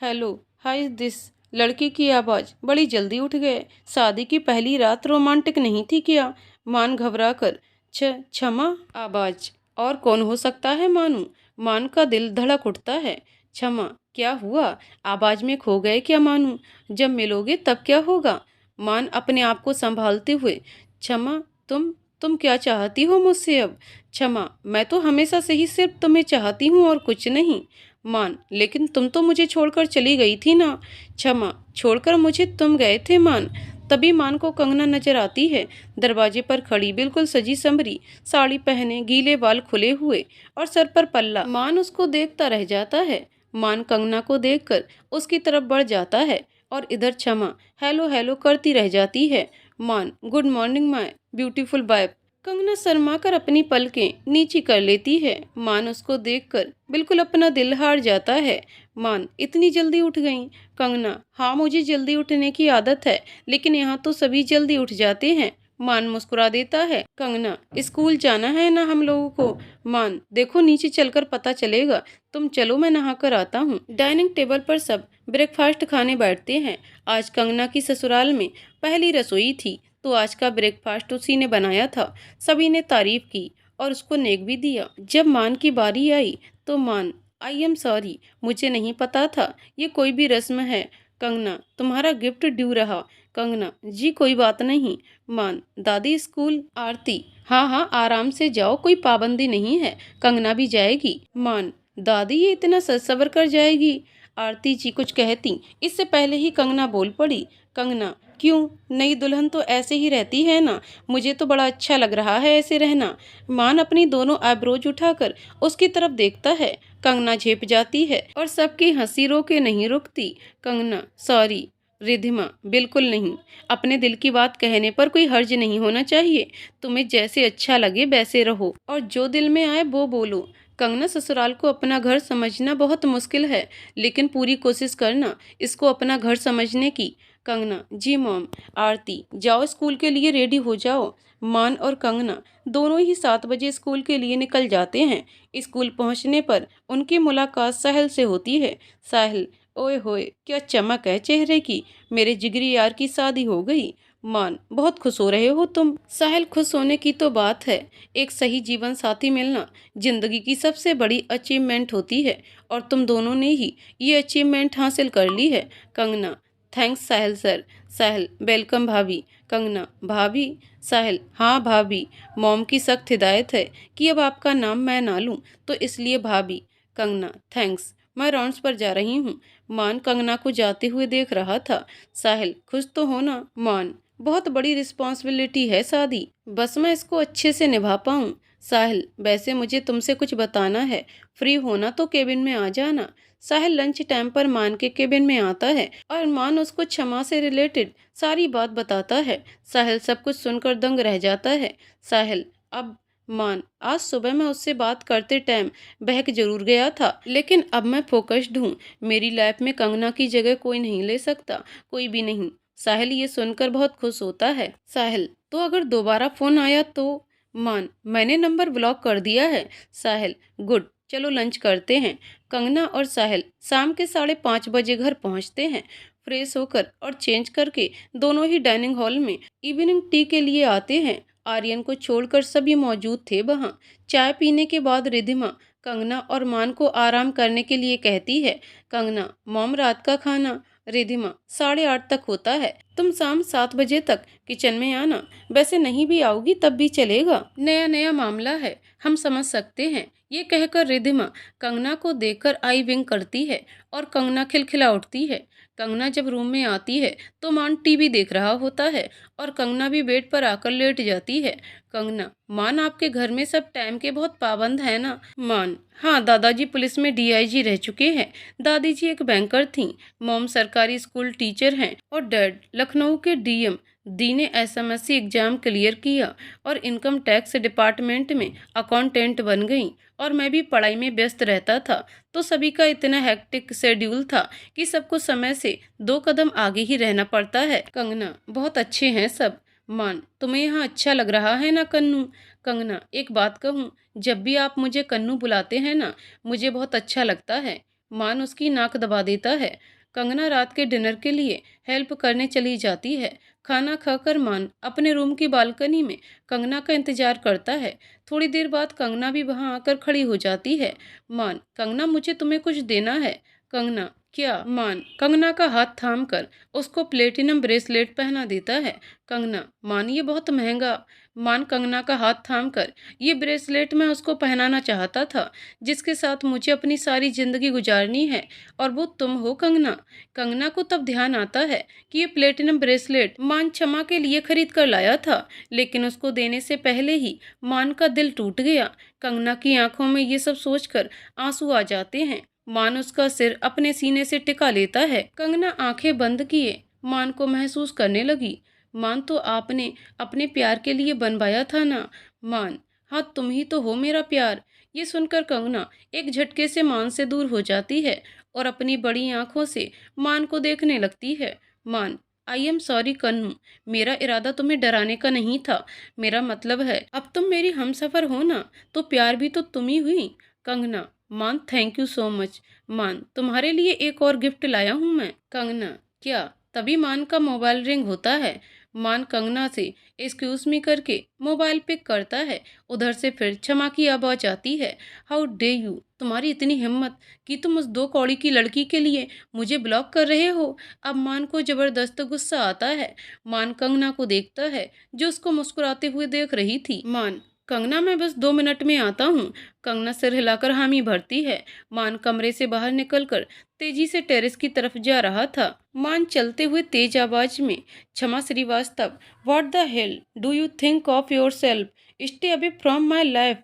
हेलो, हाय दिस। लड़की की आवाज़, बड़ी जल्दी उठ गए। शादी की पहली रात रोमांटिक नहीं थी क्या? मान घबरा कर, क्षमा। आवाज़, और कौन हो सकता है मानू? मान का दिल धड़क उठता है। क्षमा, क्या हुआ? आवाज़ में खो गए क्या मानू? जब मिलोगे तब क्या होगा? मान अपने आप को संभालते हुए, क्षमा, तुम क्या चाहती हो मुझसे अब? क्षमा, मैं तो हमेशा से ही सिर्फ तुम्हें चाहती हूँ और कुछ नहीं। मान, लेकिन तुम तो मुझे छोड़कर चली गई थी ना। क्षमा, छोड़कर मुझे तुम गए थे मान। तभी मान को कंगना नजर आती है, दरवाजे पर खड़ी, बिल्कुल सजी संवरी, साड़ी पहने, गीले बाल खुले हुए और सर पर पल्ला। मान उसको देखता रह जाता है। मान कंगना को देखकर उसकी तरफ बढ़ जाता है और इधर क्षमा हेलो हेलो करती रह जाती है। मान, good morning my beautiful wife. Kangana Sharma कर अपनी पलकें नीची कर लेती है। मान उसको देखकर बिल्कुल अपना दिल हार जाता है। मान, इतनी जल्दी उठ गई? कंगना, हाँ मुझे जल्दी उठने की आदत है, लेकिन यहाँ तो सभी जल्दी उठ जाते हैं। मान मुस्कुरा देता है। कंगना, स्कूल जाना है ना हम लोगों को? मान, देखो नीचे चलकर पता चलेगा। तुम चलो, मैं नहा कर आता हूँ। डाइनिंग टेबल पर सब ब्रेकफास्ट खाने बैठते हैं। आज कंगना की ससुराल में पहली रसोई थी, तो आज का ब्रेकफास्ट उसी ने बनाया था। सभी ने तारीफ की और उसको नेक भी दिया। जब मान की बारी आई तो मान, आई एम सॉरी, मुझे नहीं पता था ये कोई भी रस्म है। कंगना, तुम्हारा गिफ्ट ड्यू रहा। कंगना, जी कोई बात नहीं। मान, दादी स्कूल? आरती, हाँ हाँ आराम से जाओ, कोई पाबंदी नहीं है, कंगना भी जाएगी। मान, दादी ये इतना सज सवर कर जाएगी? आरती जी कुछ कहती, इससे पहले ही कंगना बोल पड़ी। कंगना, क्यों, नई दुल्हन तो ऐसे ही रहती है ना, मुझे तो बड़ा अच्छा लग रहा है ऐसे रहना। मान अपनी दोनों आईब्रोज उठाकर उसकी तरफ देखता है। कंगना झेप जाती है और सबकी हंसी रोके नहीं रुकती। कंगना, सॉरी रिधिमा, बिल्कुल नहीं, अपने दिल की बात कहने पर कोई हर्ज नहीं होना चाहिए। तुम्हें जैसे अच्छा लगे वैसे रहो और जो दिल में आए वो बोलो। कंगना, ससुराल को अपना घर समझना बहुत मुश्किल है, लेकिन पूरी कोशिश करना इसको अपना घर समझने की। कंगना, जी मॉम। आरती, जाओ स्कूल के लिए रेडी हो जाओ। मान और कंगना दोनों ही 7 बजे स्कूल के लिए निकल जाते हैं। स्कूल पहुंचने पर उनकी मुलाकात साहिल से होती है। साहिल, ओए होए क्या चमक है चेहरे की, मेरे जिगरी यार की शादी हो गई। मान, बहुत खुश हो रहे हो तुम। साहिल, खुश होने की तो बात है, एक सही जीवन साथी मिलना जिंदगी की सबसे बड़ी अचीवमेंट होती है और तुम दोनों ने ही ये अचीवमेंट हासिल कर ली है। कंगना, थैंक्स साहिल सर। साहिल, वेलकम भाभी। कंगना, भाभी? साहिल, हाँ भाभी, मॉम की सख्त हिदायत है कि अब आपका नाम मैं ना लूं, तो इसलिए भाभी। कंगना, थैंक्स, मैं राउंड्स पर जा रही हूँ। मान कंगना को जाते हुए देख रहा था। साहिल, खुश तो हो ना? मान, बहुत बड़ी रिस्पॉन्सिबिलिटी है शादी, बस मैं इसको अच्छे से निभा पाऊँ। साहिल, वैसे मुझे तुमसे कुछ बताना है, फ्री होना तो केबिन में आ जाना। साहिल लंच टाइम पर मान के केबिन में आता है और मान उसको क्षमा से रिलेटेड सारी बात बताता है। साहिल सब कुछ सुनकर दंग रह जाता है। साहिल, अब मान, आज सुबह मैं उससे बात करते टाइम बहक जरूर गया था, लेकिन अब मैं फोकस्ड हूँ। मेरी लाइफ में कंगना की जगह कोई नहीं ले सकता, कोई भी नहीं। साहिल ये सुनकर बहुत खुश होता है। साहिल, तो अगर दोबारा फोन आया तो? मान, मैंने नंबर ब्लॉक कर दिया है। साहिल, गुड, चलो लंच करते हैं। कंगना और साहिल शाम के 5:30 बजे घर पहुंचते हैं। फ्रेश होकर और चेंज करके दोनों ही डाइनिंग हॉल में इवनिंग टी के लिए आते हैं। आर्यन को छोड़कर सभी मौजूद थे वहाँ। चाय पीने के बाद रिधिमा कंगना और मान को आराम करने के लिए कहती है। कंगना, मॉम रात का खाना? रिधिमा, 8:30 तक होता है, तुम शाम 7 बजे तक किचन में आना। वैसे नहीं भी आओगी तब भी चलेगा, नया नया मामला है, हम समझ सकते हैं। ये कहकर रिधिमा कंगना को देखकर आई विंग करती है और कंगना खिलखिला उठती है। कंगना जब रूम में आती है तो मान टीवी देख रहा होता है और कंगना भी बेड पर आकर लेट जाती है। कंगना, मान आपके घर में सब टाइम के बहुत पाबंद है ना? मान, हाँ, दादाजी पुलिस में डीआईजी रह चुके हैं, दादी जी एक बैंकर थी, मॉम सरकारी स्कूल टीचर हैं और डैड लखनऊ के डीएम। दी ने एसएमएससी एग्जाम क्लियर किया और इनकम टैक्स डिपार्टमेंट में अकाउंटेंट बन गई और मैं भी पढ़ाई में व्यस्त रहता था, तो सभी का इतना हेक्टिक शेड्यूल था कि सबको समय से 2 कदम आगे ही रहना पड़ता है। कंगना, बहुत अच्छे हैं सब। मान, तुम्हें यहाँ अच्छा लग रहा है ना कन्नू? कंगना, एक बात कहूँ, जब भी आप मुझे कन्नू बुलाते हैं ना, मुझे बहुत अच्छा लगता है। मान उसकी नाक दबा देता है। कंगना रात के डिनर के लिए हेल्प करने चली जाती है। खाना खाकर मान अपने रूम की बालकनी में कंगना का इंतजार करता है। थोड़ी देर बाद कंगना भी वहां आकर खड़ी हो जाती है। मान, कंगना मुझे तुम्हें कुछ देना है। कंगना, क्या? मान कंगना का हाथ थाम कर उसको प्लेटिनम ब्रेसलेट पहना देता है। कंगना, मान ये बहुत महंगा। मान कंगना का हाथ थामकर, ये ब्रेसलेट मैं उसको पहनाना चाहता था जिसके साथ मुझे अपनी सारी जिंदगी गुजारनी है, और वो तुम हो कंगना। कंगना को तब ध्यान आता है कि ये प्लेटिनम ब्रेसलेट मान क्षमा के लिए खरीद कर लाया था, लेकिन उसको देने से पहले ही मान का दिल टूट गया। कंगना की आंखों में ये सब सोचकर आंसू आ जाते हैं। मान उसका सिर अपने सीने से टिका लेता है। कंगना आंखें बंद किए मान को महसूस करने लगी। मान, तो आपने अपने प्यार के लिए बनवाया था ना। मान, हाँ तुम ही तो हो मेरा प्यार। ये सुनकर कंगना एक झटके से मान से दूर हो जाती है और अपनी बड़ी आंखों से मान को देखने लगती है। मान, आई एम सॉरी कन्नू, मेरा इरादा तुम्हें डराने का नहीं था। मेरा मतलब है अब तुम मेरी हमसफर हो ना, तो प्यार भी तो तुम ही हुई। कंगना, मान थैंक यू सो मच। मान, तुम्हारे लिए एक और गिफ्ट लाया हूँ मैं। कंगना, क्या? तभी मान का मोबाइल रिंग होता है। मान कंगना से एक्सक्यूज मी करके मोबाइल पिक करता है। उधर से फिर क्षमा की आवाज आती है। हाउ डे यू, तुम्हारी इतनी हिम्मत कि तुम उस दो कौड़ी की लड़की के लिए मुझे ब्लॉक कर रहे हो। अब मान को जबरदस्त गुस्सा आता है। मान कंगना को देखता है जो उसको मुस्कुराते हुए देख रही थी। मान, कंगना मैं बस 2 मिनट में आता हूँ। कंगना सिर हिलाकर हामी भरती है। मान कमरे से बाहर निकलकर तेजी से टेरेस की तरफ जा रहा था। मान चलते हुए तेज आवाज में, Kshama Srivastava, what the hell do you think of yourself, stay away from my life.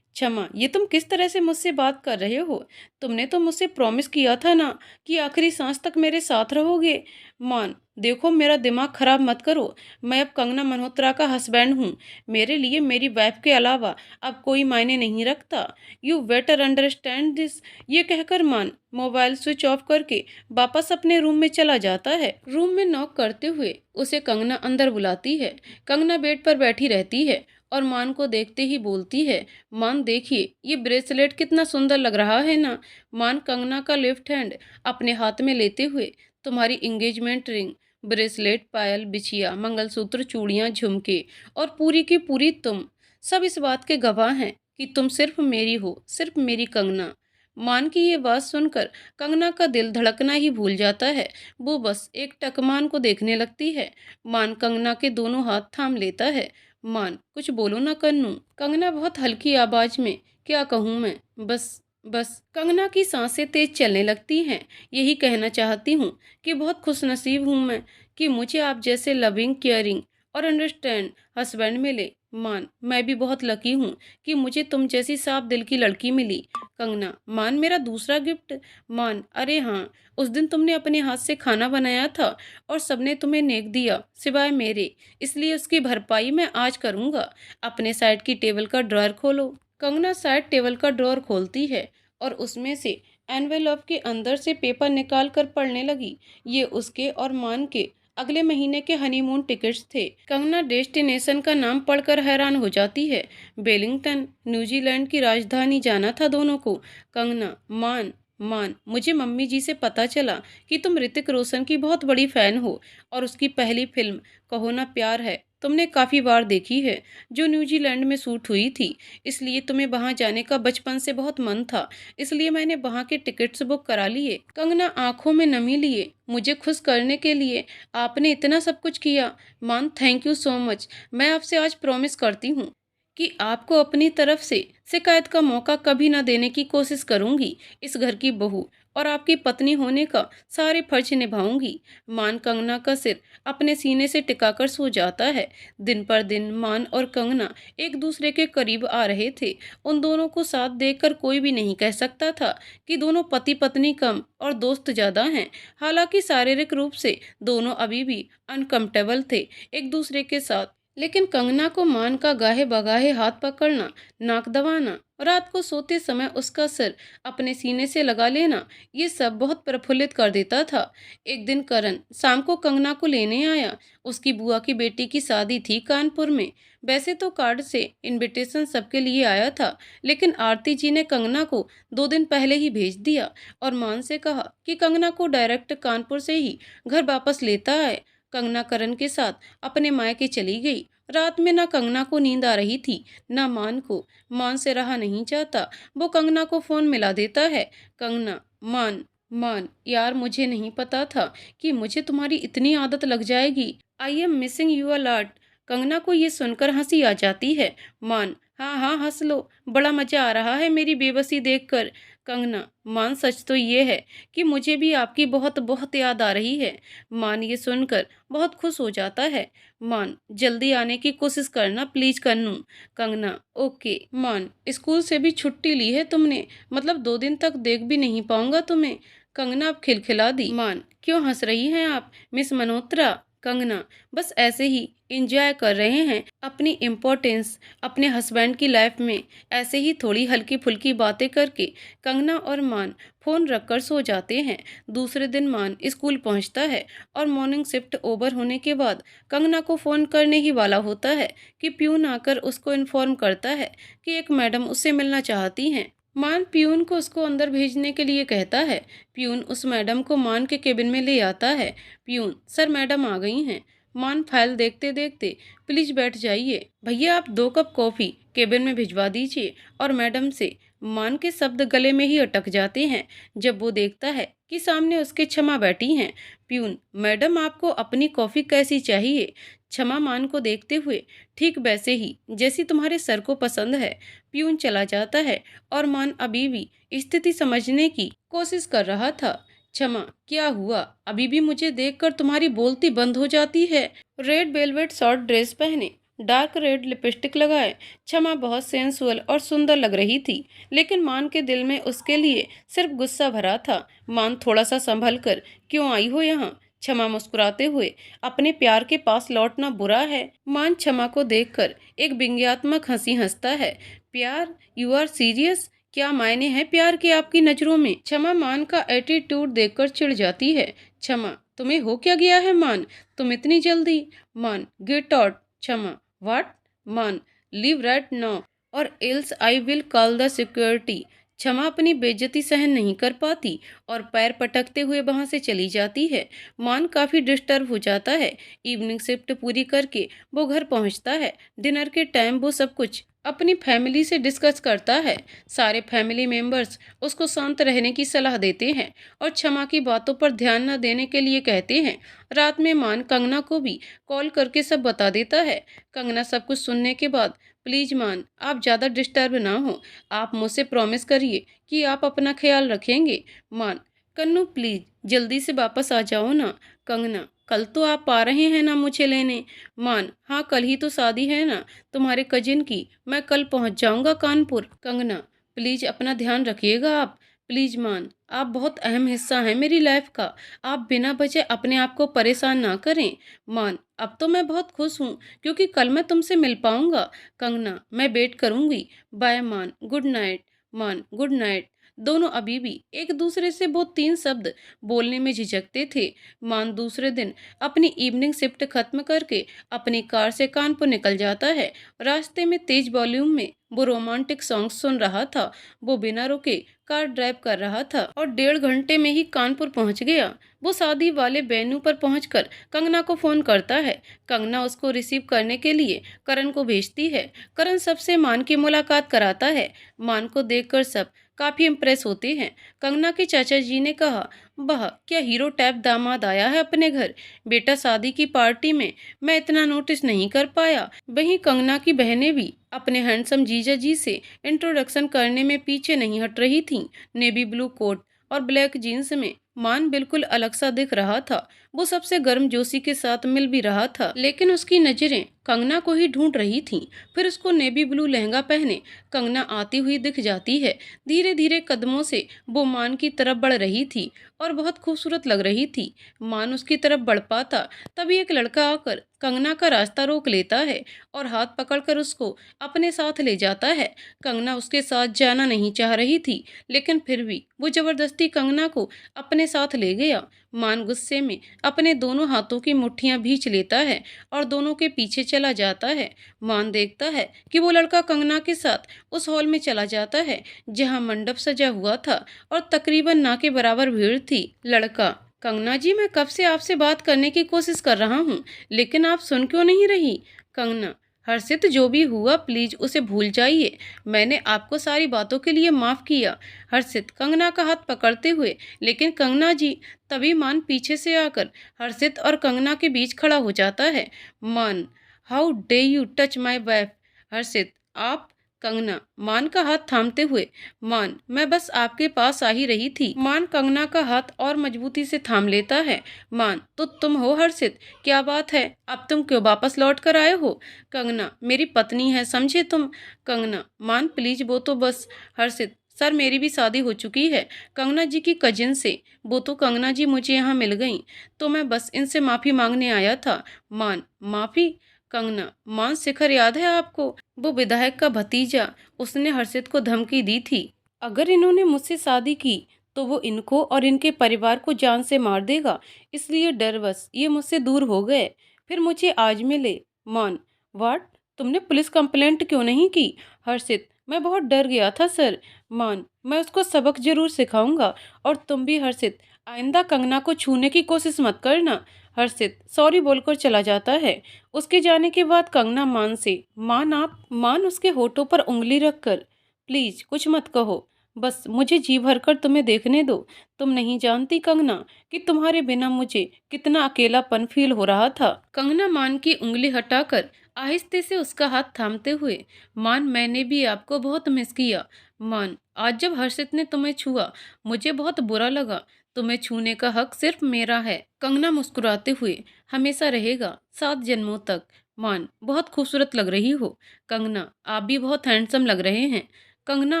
Kshama, ये तुम किस तरह से मुझसे बात कर रहे हो? तुमने तो मुझसे प्रॉमिस किया था ना कि आखिरी सांस तक मेरे साथ रहोगे। मान, देखो मेरा दिमाग खराब मत करो। मैं अब कंगना मल्होत्रा का हस्बैंड हूँ। मेरे लिए मेरी वाइफ के अलावा अब कोई मायने नहीं रखता। You better understand this. ये कहकर मान मोबाइल स्विच ऑफ करके वापस अपने रूम में चला जाता है। रूम में नॉक करते हुए उसे कंगना अंदर बुलाती है। कंगना बेड पर बैठी रहती है और मान को देखते ही बोलती है, मान देखिए ये ब्रेसलेट कितना सुंदर लग रहा है ना। मान कंगना का लेफ्ट हैंड अपने हाथ में लेते हुए, तुम्हारी इंगेजमेंट रिंग, ब्रेसलेट, पायल, बिछिया, मंगलसूत्र, चूड़ियां, झुमके और पूरी की पूरी तुम, सब इस बात के गवाह हैं कि तुम सिर्फ मेरी हो, सिर्फ मेरी कंगना। मान की ये बात सुनकर कंगना का दिल धड़कना ही भूल जाता है। वो बस एक टक मान को देखने लगती है। मान कंगना के दोनों हाथ थाम लेता है। मान, कुछ बोलो ना कन्नू। कंगना बहुत हल्की आवाज में, क्या कहूँ मैं, बस बस। कंगना की सांसें तेज चलने लगती हैं। यही कहना चाहती हूँ कि बहुत खुशनसीब हूँ मैं कि मुझे आप जैसे लविंग, केयरिंग और अंडरस्टैंड हस्बैंड मिले। मान, मैं भी बहुत लकी हूँ कि मुझे तुम जैसी साफ दिल की लड़की मिली। कंगना, मान मेरा दूसरा गिफ्ट। मान, अरे हाँ, उस दिन तुमने अपने हाथ से खाना बनाया था और सबने तुम्हें नेक दिया सिवाय मेरे, इसलिए उसकी भरपाई मैं आज करूँगा। अपने साइड की टेबल का ड्रॉयर खोलो। कंगना साइड टेबल का ड्रॉयर खोलती है और उसमें से एनवेलप के अंदर से पेपर निकाल कर पढ़ने लगी। ये उसके और मान के अगले महीने के हनीमून टिकट्स थे। कंगना डेस्टिनेशन का नाम पढ़कर हैरान हो जाती है। वेलिंगटन, न्यूजीलैंड की राजधानी जाना था दोनों को। कंगना, मान, मुझे मम्मी जी से पता चला कि तुम ऋतिक रोशन की बहुत बड़ी फैन हो और उसकी पहली फिल्म कहो ना प्यार है तुमने काफी बार देखी है, जो न्यूजीलैंड में शूट हुई थी। इसलिए तुम्हें वहां जाने का बचपन से बहुत मन था, इसलिए मैंने वहां के टिकट्स बुक करा लिए। कंगना आंखों में नमी लिए, मुझे खुश करने के लिए आपने इतना सब कुछ किया। मान, थैंक यू सो मच। मैं आपसे आज प्रॉमिस करती हूँ कि आपको अपनी तरफ से शिकायत का मौका कभी ना देने की कोशिश करूंगी। इस घर की बहू और आपकी पत्नी होने का सारे फर्ज निभाऊंगी। मान कंगना का सिर अपने सीने से टिकाकर सो जाता है। दिन पर दिन मान और कंगना एक दूसरे के करीब आ रहे थे। उन दोनों को साथ देखकर कोई भी नहीं कह सकता था कि दोनों पति पत्नी कम और दोस्त ज्यादा हैं। हालांकि शारीरिक रूप से दोनों अभी भी अनकंफर्टेबल थे एक दूसरे के साथ, लेकिन कंगना को मान का गाहे बगाहे हाथ पकड़ना, नाक दबाना, रात को सोते समय उसका सिर अपने सीने से लगा लेना, ये सब बहुत प्रफुल्लित कर देता था। एक दिन करण शाम को कंगना को लेने आया। उसकी बुआ की बेटी की शादी थी कानपुर में। वैसे तो कार्ड से इनविटेशन सबके लिए आया था, लेकिन आरती जी ने कंगना को 2 दिन पहले ही भेज दिया और मान से कहा कि कंगना को डायरेक्ट कानपुर से ही घर वापस लेता है। कंगना करण के साथ अपने मायके चली गई। रात में ना कंगना को नींद आ रही थी ना मान को। मान से रहा नहीं जाता, वो कंगना को फोन मिला देता है। कंगना, मान यार, मुझे नहीं पता था कि मुझे तुम्हारी इतनी आदत लग जाएगी। I am missing you a lot. Kangana को ये सुनकर हंसी आ जाती है। मान, हाँ हाँ हंस लो, बड़ा मजा आ रहा है मेरी बेबसी देखकर। कंगना, मान सच तो ये है कि मुझे भी आपकी बहुत बहुत याद आ रही है। मान ये सुनकर बहुत खुश हो जाता है। मान, जल्दी आने की कोशिश करना प्लीज कन्नू। कंगना, ओके। मान, स्कूल से भी छुट्टी ली है तुमने, मतलब 2 दिन तक देख भी नहीं पाऊंगा तुम्हें। कंगना अब खिलखिला दी। मान, क्यों हंस रही हैं आप मिस मल्होत्रा? कंगना, बस ऐसे ही इंजॉय कर रहे हैं अपनी इम्पोर्टेंस अपने हस्बैंड की लाइफ में। ऐसे ही थोड़ी हल्की फुल्की बातें करके कंगना और मान फोन रखकर सो जाते हैं। दूसरे दिन मान स्कूल पहुंचता है और मॉर्निंग शिफ्ट ओवर होने के बाद कंगना को फोन करने ही वाला होता है कि प्यून आकर उसको इन्फॉर्म करता है कि एक मैडम उससे मिलना चाहती हैं। मान प्यून को उसको अंदर भेजने के लिए कहता है। प्यून उस मैडम को मान के केबिन में ले आता है। प्यून, सर मैडम आ गई हैं। मान फाइल देखते देखते, प्लीज बैठ जाइए। भैया आप 2 कप कॉफी केबिन में भिजवा दीजिए। और मैडम से। मान के शब्द गले में ही अटक जाते हैं जब वो देखता है कि सामने उसके क्षमा बैठी हैं। प्यून, मैडम आपको अपनी कॉफी कैसी चाहिए? क्षमा मान को देखते हुए, ठीक वैसे ही जैसी तुम्हारे सर को पसंद है। प्यून चला जाता है और मान अभी भी स्थिति समझने की कोशिश कर रहा था। क्षमा, क्या हुआ? अभी भी मुझे देखकर तुम्हारी बोलती बंद हो जाती है। रेड वेलवेट शॉर्ट ड्रेस पहने, डार्क रेड लिपस्टिक लगाए क्षमा बहुत सेंसुअल और सुंदर लग रही थी, लेकिन मान के दिल में उसके लिए सिर्फ गुस्सा भरा था। मान, थोड़ा सा संभल कर क्यों आई हो यहाँ? क्षमा मुस्कुराते हुए, अपने प्यार के पास लौटना बुरा है। मान क्षमा को देखकर एक व्यंग्यात्मक हंसी हंसता है। प्यार? You are serious? क्या मायने हैं प्यार के आपकी नजरों में? क्षमा मान का एटीट्यूड देखकर चिढ़ जाती है। क्षमा, तुम्हें हो क्या गया है मान? तुम इतनी जल्दी? मान, गेट आउट। क्षमा, what? Maan, leave right now और else I will call the security. क्षमा अपनी बेइज्जती सहन नहीं कर पाती और पैर पटकते हुए वहां से चली जाती है। मान काफी डिस्टर्ब हो जाता है। इवनिंग शिफ्ट पूरी करके वो घर पहुंचता है। डिनर के टाइम वो सब कुछ अपनी फैमिली से डिस्कस करता है। सारे फैमिली मेंबर्स उसको शांत रहने की सलाह देते हैं और क्षमा की बातों पर ध्यान न देने के लिए कहते हैं। रात में मान कंगना को भी कॉल करके सब बता देता है। कंगना सब कुछ सुनने के बाद, प्लीज मान, आप ज़्यादा डिस्टर्ब ना हो। आप मुझसे प्रॉमिस करिए कि आप अपना ख्याल रखेंगे। मान, कन्नू प्लीज जल्दी से वापस आ जाओ ना। कंगना, कल तो आप आ रहे हैं ना मुझे लेने? मान, हाँ कल ही तो शादी है ना तुम्हारे कजिन की, मैं कल पहुंच जाऊंगा कानपुर। कंगना, प्लीज अपना ध्यान रखिएगा आप। प्लीज मान, आप बहुत अहम हिस्सा हैं मेरी लाइफ का, आप बिना वजह अपने आप को परेशान ना करें। मान, अब तो मैं बहुत खुश हूँ क्योंकि कल मैं तुमसे मिल पाऊंगा। कंगना, मैं वेट करूंगी। बाय मान, गुड नाइट। मान, गुड नाइट। दोनों अभी भी एक दूसरे से वो 3 शब्द बोलने में झिझकते थे। मान दूसरे दिन अपनी इवनिंग शिफ्ट खत्म करके अपनी कार से कानपुर निकल जाता है। रास्ते में तेज वॉल्यूम में वो रोमांटिक सॉन्ग सुन रहा था। वो बिना रुके कार ड्राइव कर रहा था और 1.5 घंटे में ही कानपुर पहुंच गया। वो शादी वाले वेन्यू पर पहुंचकर कंगना को फोन करता है। कंगना उसको रिसीव करने के लिए करण को भेजती है। करण सबसे मान की मुलाकात कराता है। मान को देखकर सब काफी इम्प्रेस होते हैं। कंगना के चाचा जी ने कहा, वाह क्या हीरो टाइप दामाद आया है अपने घर। बेटा शादी की पार्टी में मैं इतना नोटिस नहीं कर पाया। वहीं कंगना की बहनें भी अपने हैंडसम जीजा जी से इंट्रोडक्शन करने में पीछे नहीं हट रही थीं। नेवी ब्लू कोट और ब्लैक जीन्स में मान बिल्कुल अलग सा दिख रहा था। वो सबसे गर्मजोशी के साथ मिल भी रहा था, लेकिन उसकी नजरें कंगना को ही ढूंढ रही थीं। फिर उसको नेवी ब्लू लहंगा पहने कंगना आती हुई दिख जाती है। धीरे धीरे कदमों से वो मान की तरफ बढ़ रही थी और बहुत खूबसूरत लग रही थी। मान उसकी तरफ बढ़ पाता तभी एक लड़का आकर कंगना का रास्ता रोक लेता है और हाथ पकड़कर उसको अपने साथ ले जाता है। कंगना उसके साथ जाना नहीं चाह रही थी, लेकिन फिर भी वो जबरदस्ती कंगना को अपने साथ ले गया। मान गुस्से में अपने दोनों हाथों की मुट्ठियां भींच लेता है और दोनों के पीछे चला जाता है। मान देखता है कि वो लड़का कंगना के साथ उस हॉल में चला जाता है जहां मंडप सजा हुआ था और तकरीबन ना के बराबर भीड़ थी। लड़का, कंगना जी मैं कब से आपसे बात करने की कोशिश कर रहा हूँ, लेकिन आप सुन क्यों नहीं रही? कंगना, हर्षित जो भी हुआ प्लीज उसे भूल जाइए, मैंने आपको सारी बातों के लिए माफ किया। हर्षित कंगना का हाथ पकड़ते हुए, लेकिन कंगना जी। तभी मान पीछे से आकर हर्षित और कंगना के बीच खड़ा हो जाता है। Maan, how dare you touch my wife. Harshit, आप। कंगना मान का हाथ थामते हुए, मान मैं बस आपके पास आ ही रही थी। मान कंगना का हाथ और मजबूती से थाम लेता है। मान, तो तुम हो हर्षित, क्या बात है, अब तुम क्यों वापस लौट कर आए हो। कंगना, मेरी पत्नी है, समझे तुम। कंगना, मान प्लीज, वो तो बस। हर्षित, सर मेरी भी शादी हो चुकी है कंगना जी की कजिन से। वो तो कंगना जी मुझे यहाँ मिल गई, तो मैं बस इनसे माफी मांगने आया था। मान, माफी। कंगना, मान शिखर याद है आपको, वो विधायक का भतीजा, उसने हर्षित को धमकी दी थी, अगर इन्होंने मुझसे शादी की तो वो इनको और इनके परिवार को जान से मार देगा, इसलिए डरवश ये मुझसे दूर हो गए, फिर मुझे आज मिले। मान, वाट, तुमने पुलिस कंप्लेंट क्यों नहीं की। हर्षित, मैं बहुत डर गया था सर। मान, मैं उसको सबक जरूर सिखाऊंगा, और तुम भी हर्षित, आइंदा कंगना को छूने की कोशिश मत करना। हर्षित सॉरी बोलकर चला जाता है। उसके जाने के बाद कंगना मान से, मान आप। मान उसके होठों पर उंगली रखकर, प्लीज कुछ मत कहो, बस मुझे जी भरकर तुम्हें देखने दो। तुम नहीं जानती कंगना कि तुम्हारे बिना मुझे कितना अकेलापन फील हो रहा था। कंगना मान की उंगली हटाकर आहिस्ते से उसका हाथ थामते हुए, मान मैंने भी आपको बहुत मिस किया। मान, आज जब हर्षित ने तुम्हें छुआ मुझे बहुत बुरा लगा, तुम्हें छूने का हक सिर्फ मेरा है। कंगना मुस्कुराते हुए, हमेशा रहेगा, 7 जन्मों तक। मान, बहुत खूबसूरत लग रही हो। कंगना, आप भी बहुत हैंडसम लग रहे हैं। कंगना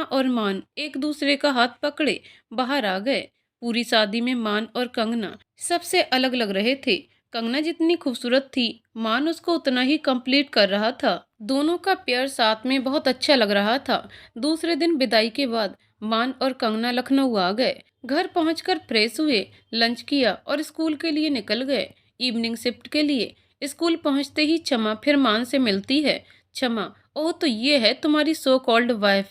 और मान एक दूसरे का हाथ पकड़े बाहर आ गए। पूरी शादी में मान और कंगना सबसे अलग लग रहे थे। कंगना जितनी खूबसूरत थी, मान उसको उतना ही कंप्लीट कर रहा था। दोनों का प्यार साथ में बहुत अच्छा लग रहा था। दूसरे दिन विदाई के बाद मान और कंगना लखनऊ आ गए। घर पहुंचकर फ्रेश हुए, लंच किया और स्कूल के लिए निकल गए, इवनिंग शिफ्ट के लिए। स्कूल पहुंचते ही क्षमा फिर मान से मिलती है। क्षमा, ओह तो ये है तुम्हारी सो कॉल्ड वाइफ।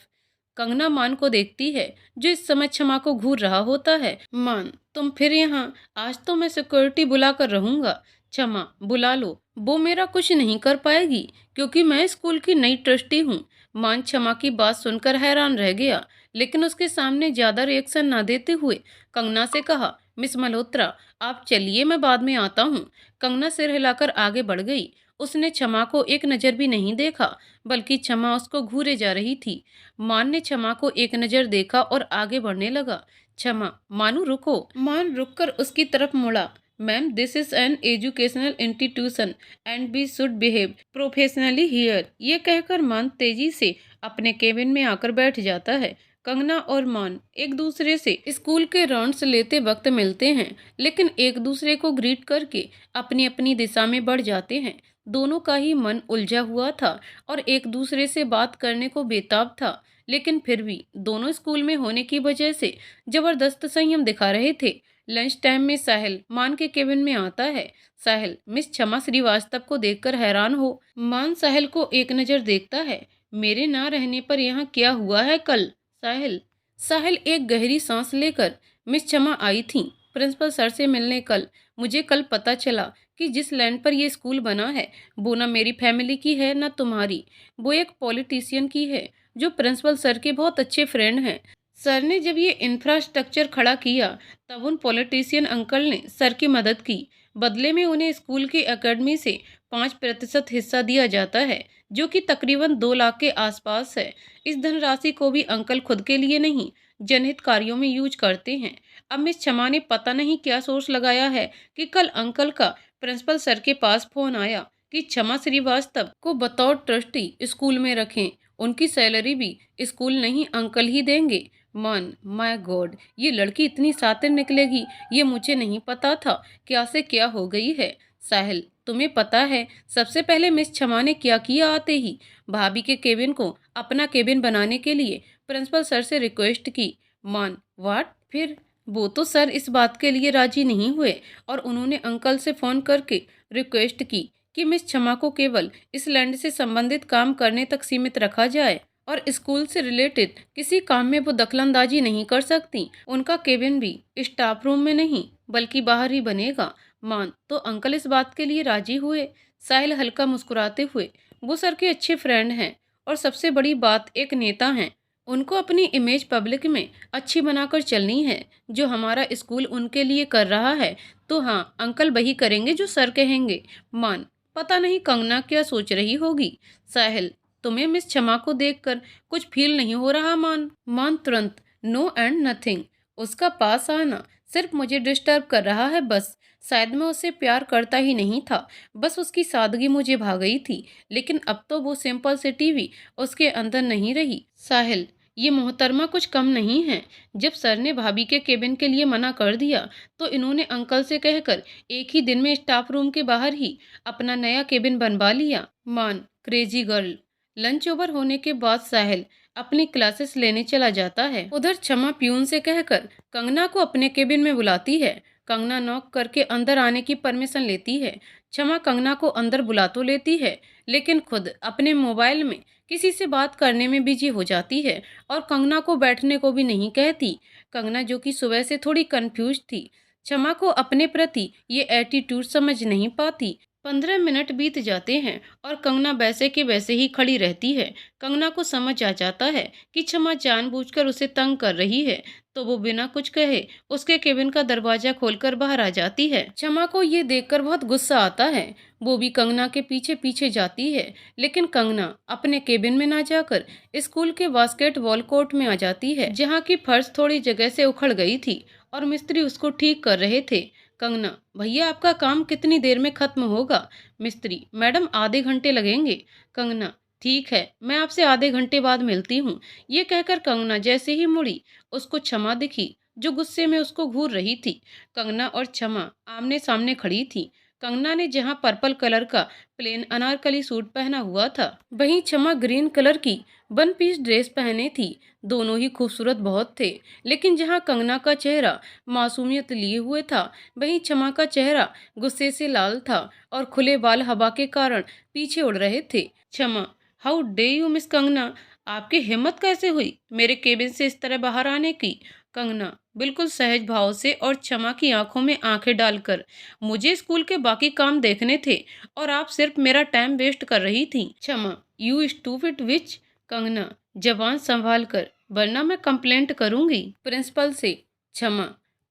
कंगना मान को देखती है, जो इस समय क्षमा को घूर रहा होता है। मान, तुम फिर यहाँ, आज तो मैं सिक्योरिटी बुला कर रहूंगा। क्षमा, बुला लो, वो मेरा कुछ नहीं कर पाएगी, क्योंकि मैं स्कूल की नई ट्रस्टी हूँ। मान क्षमा की बात सुनकर हैरान रह गया, लेकिन उसके सामने ज्यादा रिएक्शन ना देते हुए कंगना से कहा, मिस मल्होत्रा आप चलिए, मैं बाद में आता हूँ। कंगना सिर हिलाकर आगे बढ़ गई। उसने क्षमा को एक नजर भी नहीं देखा, बल्कि क्षमा उसको घूरे जा रही थी। मान ने क्षमा को एक नजर देखा और आगे बढ़ने लगा। क्षमा, मानू रुको। मान रुककर उसकी तरफ मुड़ा। Ma'am, this is an educational institution and we should behave professionally here. ये कहकर मान तेजी से अपने केबिन में आकर बैठ जाता है। कंगना और मान एक दूसरे से स्कूल के राउंड्स लेते वक्त मिलते हैं, लेकिन एक दूसरे को ग्रीट करके अपनी अपनी दिशा में बढ़ जाते हैं। दोनों का ही मन उलझा हुआ था और एक दूसरे से बात करने को बेताब था, लेकिन फिर भी दोनों स्कूल में होने की वजह से जबरदस्त संयम दिखा रहे थे। लंच टाइम में साहिल मान के केबिन में आता है। साहिल मिस क्षमा श्रीवास्तव को देखकर हैरान हो। मान साहिल को एक नजर देखता है। मेरे ना रहने पर यहाँ क्या हुआ है कल। साहिल। साहिल एक गहरी सांस लेकर, मिस क्षमा आई थी प्रिंसिपल सर से मिलने कल। मुझे कल पता चला कि जिस लैंड पर यह स्कूल बना है वो ना मेरी फैमिली की है ना तुम्हारी, वो एक पॉलिटिशियन की है जो प्रिंसिपल सर के बहुत अच्छे फ्रेंड हैं। सर ने जब ये इंफ्रास्ट्रक्चर खड़ा किया तब उन पॉलिटिशियन अंकल ने सर की मदद की। बदले में उन्हें स्कूल की एकेडमी से 5% हिस्सा दिया जाता है, जो कि तकरीबन 2 लाख के आसपास है। इस धनराशि को भी अंकल खुद के लिए नहीं, जनहित कार्यों में यूज करते हैं। अब मिस क्षमा ने पता नहीं क्या सोच लगाया है कि कल अंकल का प्रिंसिपल सर के पास फोन आया कि क्षमा श्रीवास्तव को बतौर ट्रस्टी स्कूल में रखें। उनकी सैलरी भी स्कूल नहीं अंकल ही देंगे। मान, माय गॉड, ये लड़की इतनी शातिर निकलेगी, ये मुझे नहीं पता था। क्या से क्या हो गई है। साहिल, तुम्हें पता है सबसे पहले मिस क्षमा ने क्या किया। आते ही भाभी के केबिन को अपना केबिन बनाने के लिए प्रिंसिपल सर से रिक्वेस्ट की। मान, व्हाट, फिर वो तो सर इस बात के लिए राजी नहीं हुए और उन्होंने अंकल से फोन करके रिक्वेस्ट की कि मिस क्षमा को केवल इस लैंड से संबंधित काम करने तक सीमित रखा जाए और स्कूल से रिलेटेड किसी काम में वो दखलंदाजी नहीं कर सकती। उनका केबिन भी स्टाफ रूम में नहीं बल्कि बाहर ही बनेगा। मान, तो अंकल इस बात के लिए राजी हुए। साहिल हल्का मुस्कुराते हुए, वो सर के अच्छे फ्रेंड हैं और सबसे बड़ी बात एक नेता हैं। उनको अपनी इमेज पब्लिक में अच्छी बनाकर चलनी है। जो हमारा स्कूल उनके लिए कर रहा है तो हाँ, अंकल वही करेंगे जो सर कहेंगे। मान, पता नहीं कंगना क्या सोच रही होगी। साहिल, तुम्हें मिस क्षमा को देखकर कुछ फील नहीं हो रहा? मान मान तुरंत नो एंड नथिंग। उसका पास आना सिर्फ मुझे डिस्टर्ब कर रहा है बस। शायद मैं उसे प्यार करता ही नहीं था, बस उसकी सादगी मुझे भा गई थी। लेकिन अब तो वो सिंपल सी टीवी उसके अंदर नहीं रही। साहिल, ये मोहतरमा कुछ कम नहीं है। जब सर ने भाभी के केबिन के लिए मना कर दिया तो इन्होंने अंकल से कहकर एक ही दिन में स्टाफ रूम के बाहर ही अपना नया केबिन बनवा लिया। मान क्रेजी गर्ल। लंच ओवर होने के बाद साहिल अपनी क्लासेस लेने चला जाता है। उधर क्षमा प्यून से कहकर कंगना को अपने केबिन में बुलाती है। कंगना नॉक करके अंदर आने की परमिशन लेती है। क्षमा कंगना को अंदर बुला तो लेती है, लेकिन खुद अपने मोबाइल में किसी से बात करने में बिजी हो जाती है और कंगना को बैठने को भी नहीं कहती। कंगना, जो कि सुबह से थोड़ी कंफ्यूज थी, क्षमा को अपने प्रति ये एटीट्यूड समझ नहीं पाती। 15 मिनट बीत जाते हैं और कंगना वैसे के वैसे ही खड़ी रहती है। कंगना को समझ आ जाता है कि क्षमा जानबूझकर उसे तंग कर रही है, तो वो बिना कुछ कहे उसके केबिन का दरवाजा खोलकर बाहर आ जाती है। क्षमा को ये देखकर बहुत गुस्सा आता है। वो भी कंगना के पीछे पीछे जाती है, लेकिन कंगना अपने केबिन में ना जाकर स्कूल के बास्केटबॉल कोर्ट में आ जाती है, जहाँ की फर्श थोड़ी जगह से उखड़ गई थी और मिस्त्री उसको ठीक कर रहे थे। कंगना, भैया आपका काम कितनी देर में खत्म होगा? मिस्त्री, मैडम आधे घंटे लगेंगे। कंगना, ठीक है, मैं आपसे आधे घंटे बाद मिलती हूँ। ये कहकर कंगना जैसे ही मुड़ी, उसको क्षमा दिखी, जो गुस्से में उसको घूर रही थी। कंगना और क्षमा आमने सामने खड़ी थी। कंगना ने जहाँ पर्पल कलर का प्लेन अनारकली सूट पहना हुआ था, वहीं क्षमा ग्रीन कलर की वन पीस ड्रेस पहने थी। दोनों ही खूबसूरत बहुत थे, लेकिन जहाँ कंगना का चेहरा मासूमियत लिए हुए था, वहीं क्षमा का चेहरा गुस्से से लाल था और खुले बाल हवा के कारण पीछे उड़ रहे थे। क्षमा, how dare you miss Kangana, आपकी हिम्मत कैसे हुई मेरे केबिन से इस तरह बाहर आने की? कंगना बिल्कुल सहज भाव से और क्षमा की आंखों में आंखें डालकर, मुझे स्कूल के बाकी काम देखने थे और आप सिर्फ मेरा टाइम वेस्ट कर रही थी। क्षमा, यू स्टूपिड विच। कंगना, जबान संभाल कर, वरना मैं कंप्लेंट करूंगी प्रिंसिपल से। क्षमा,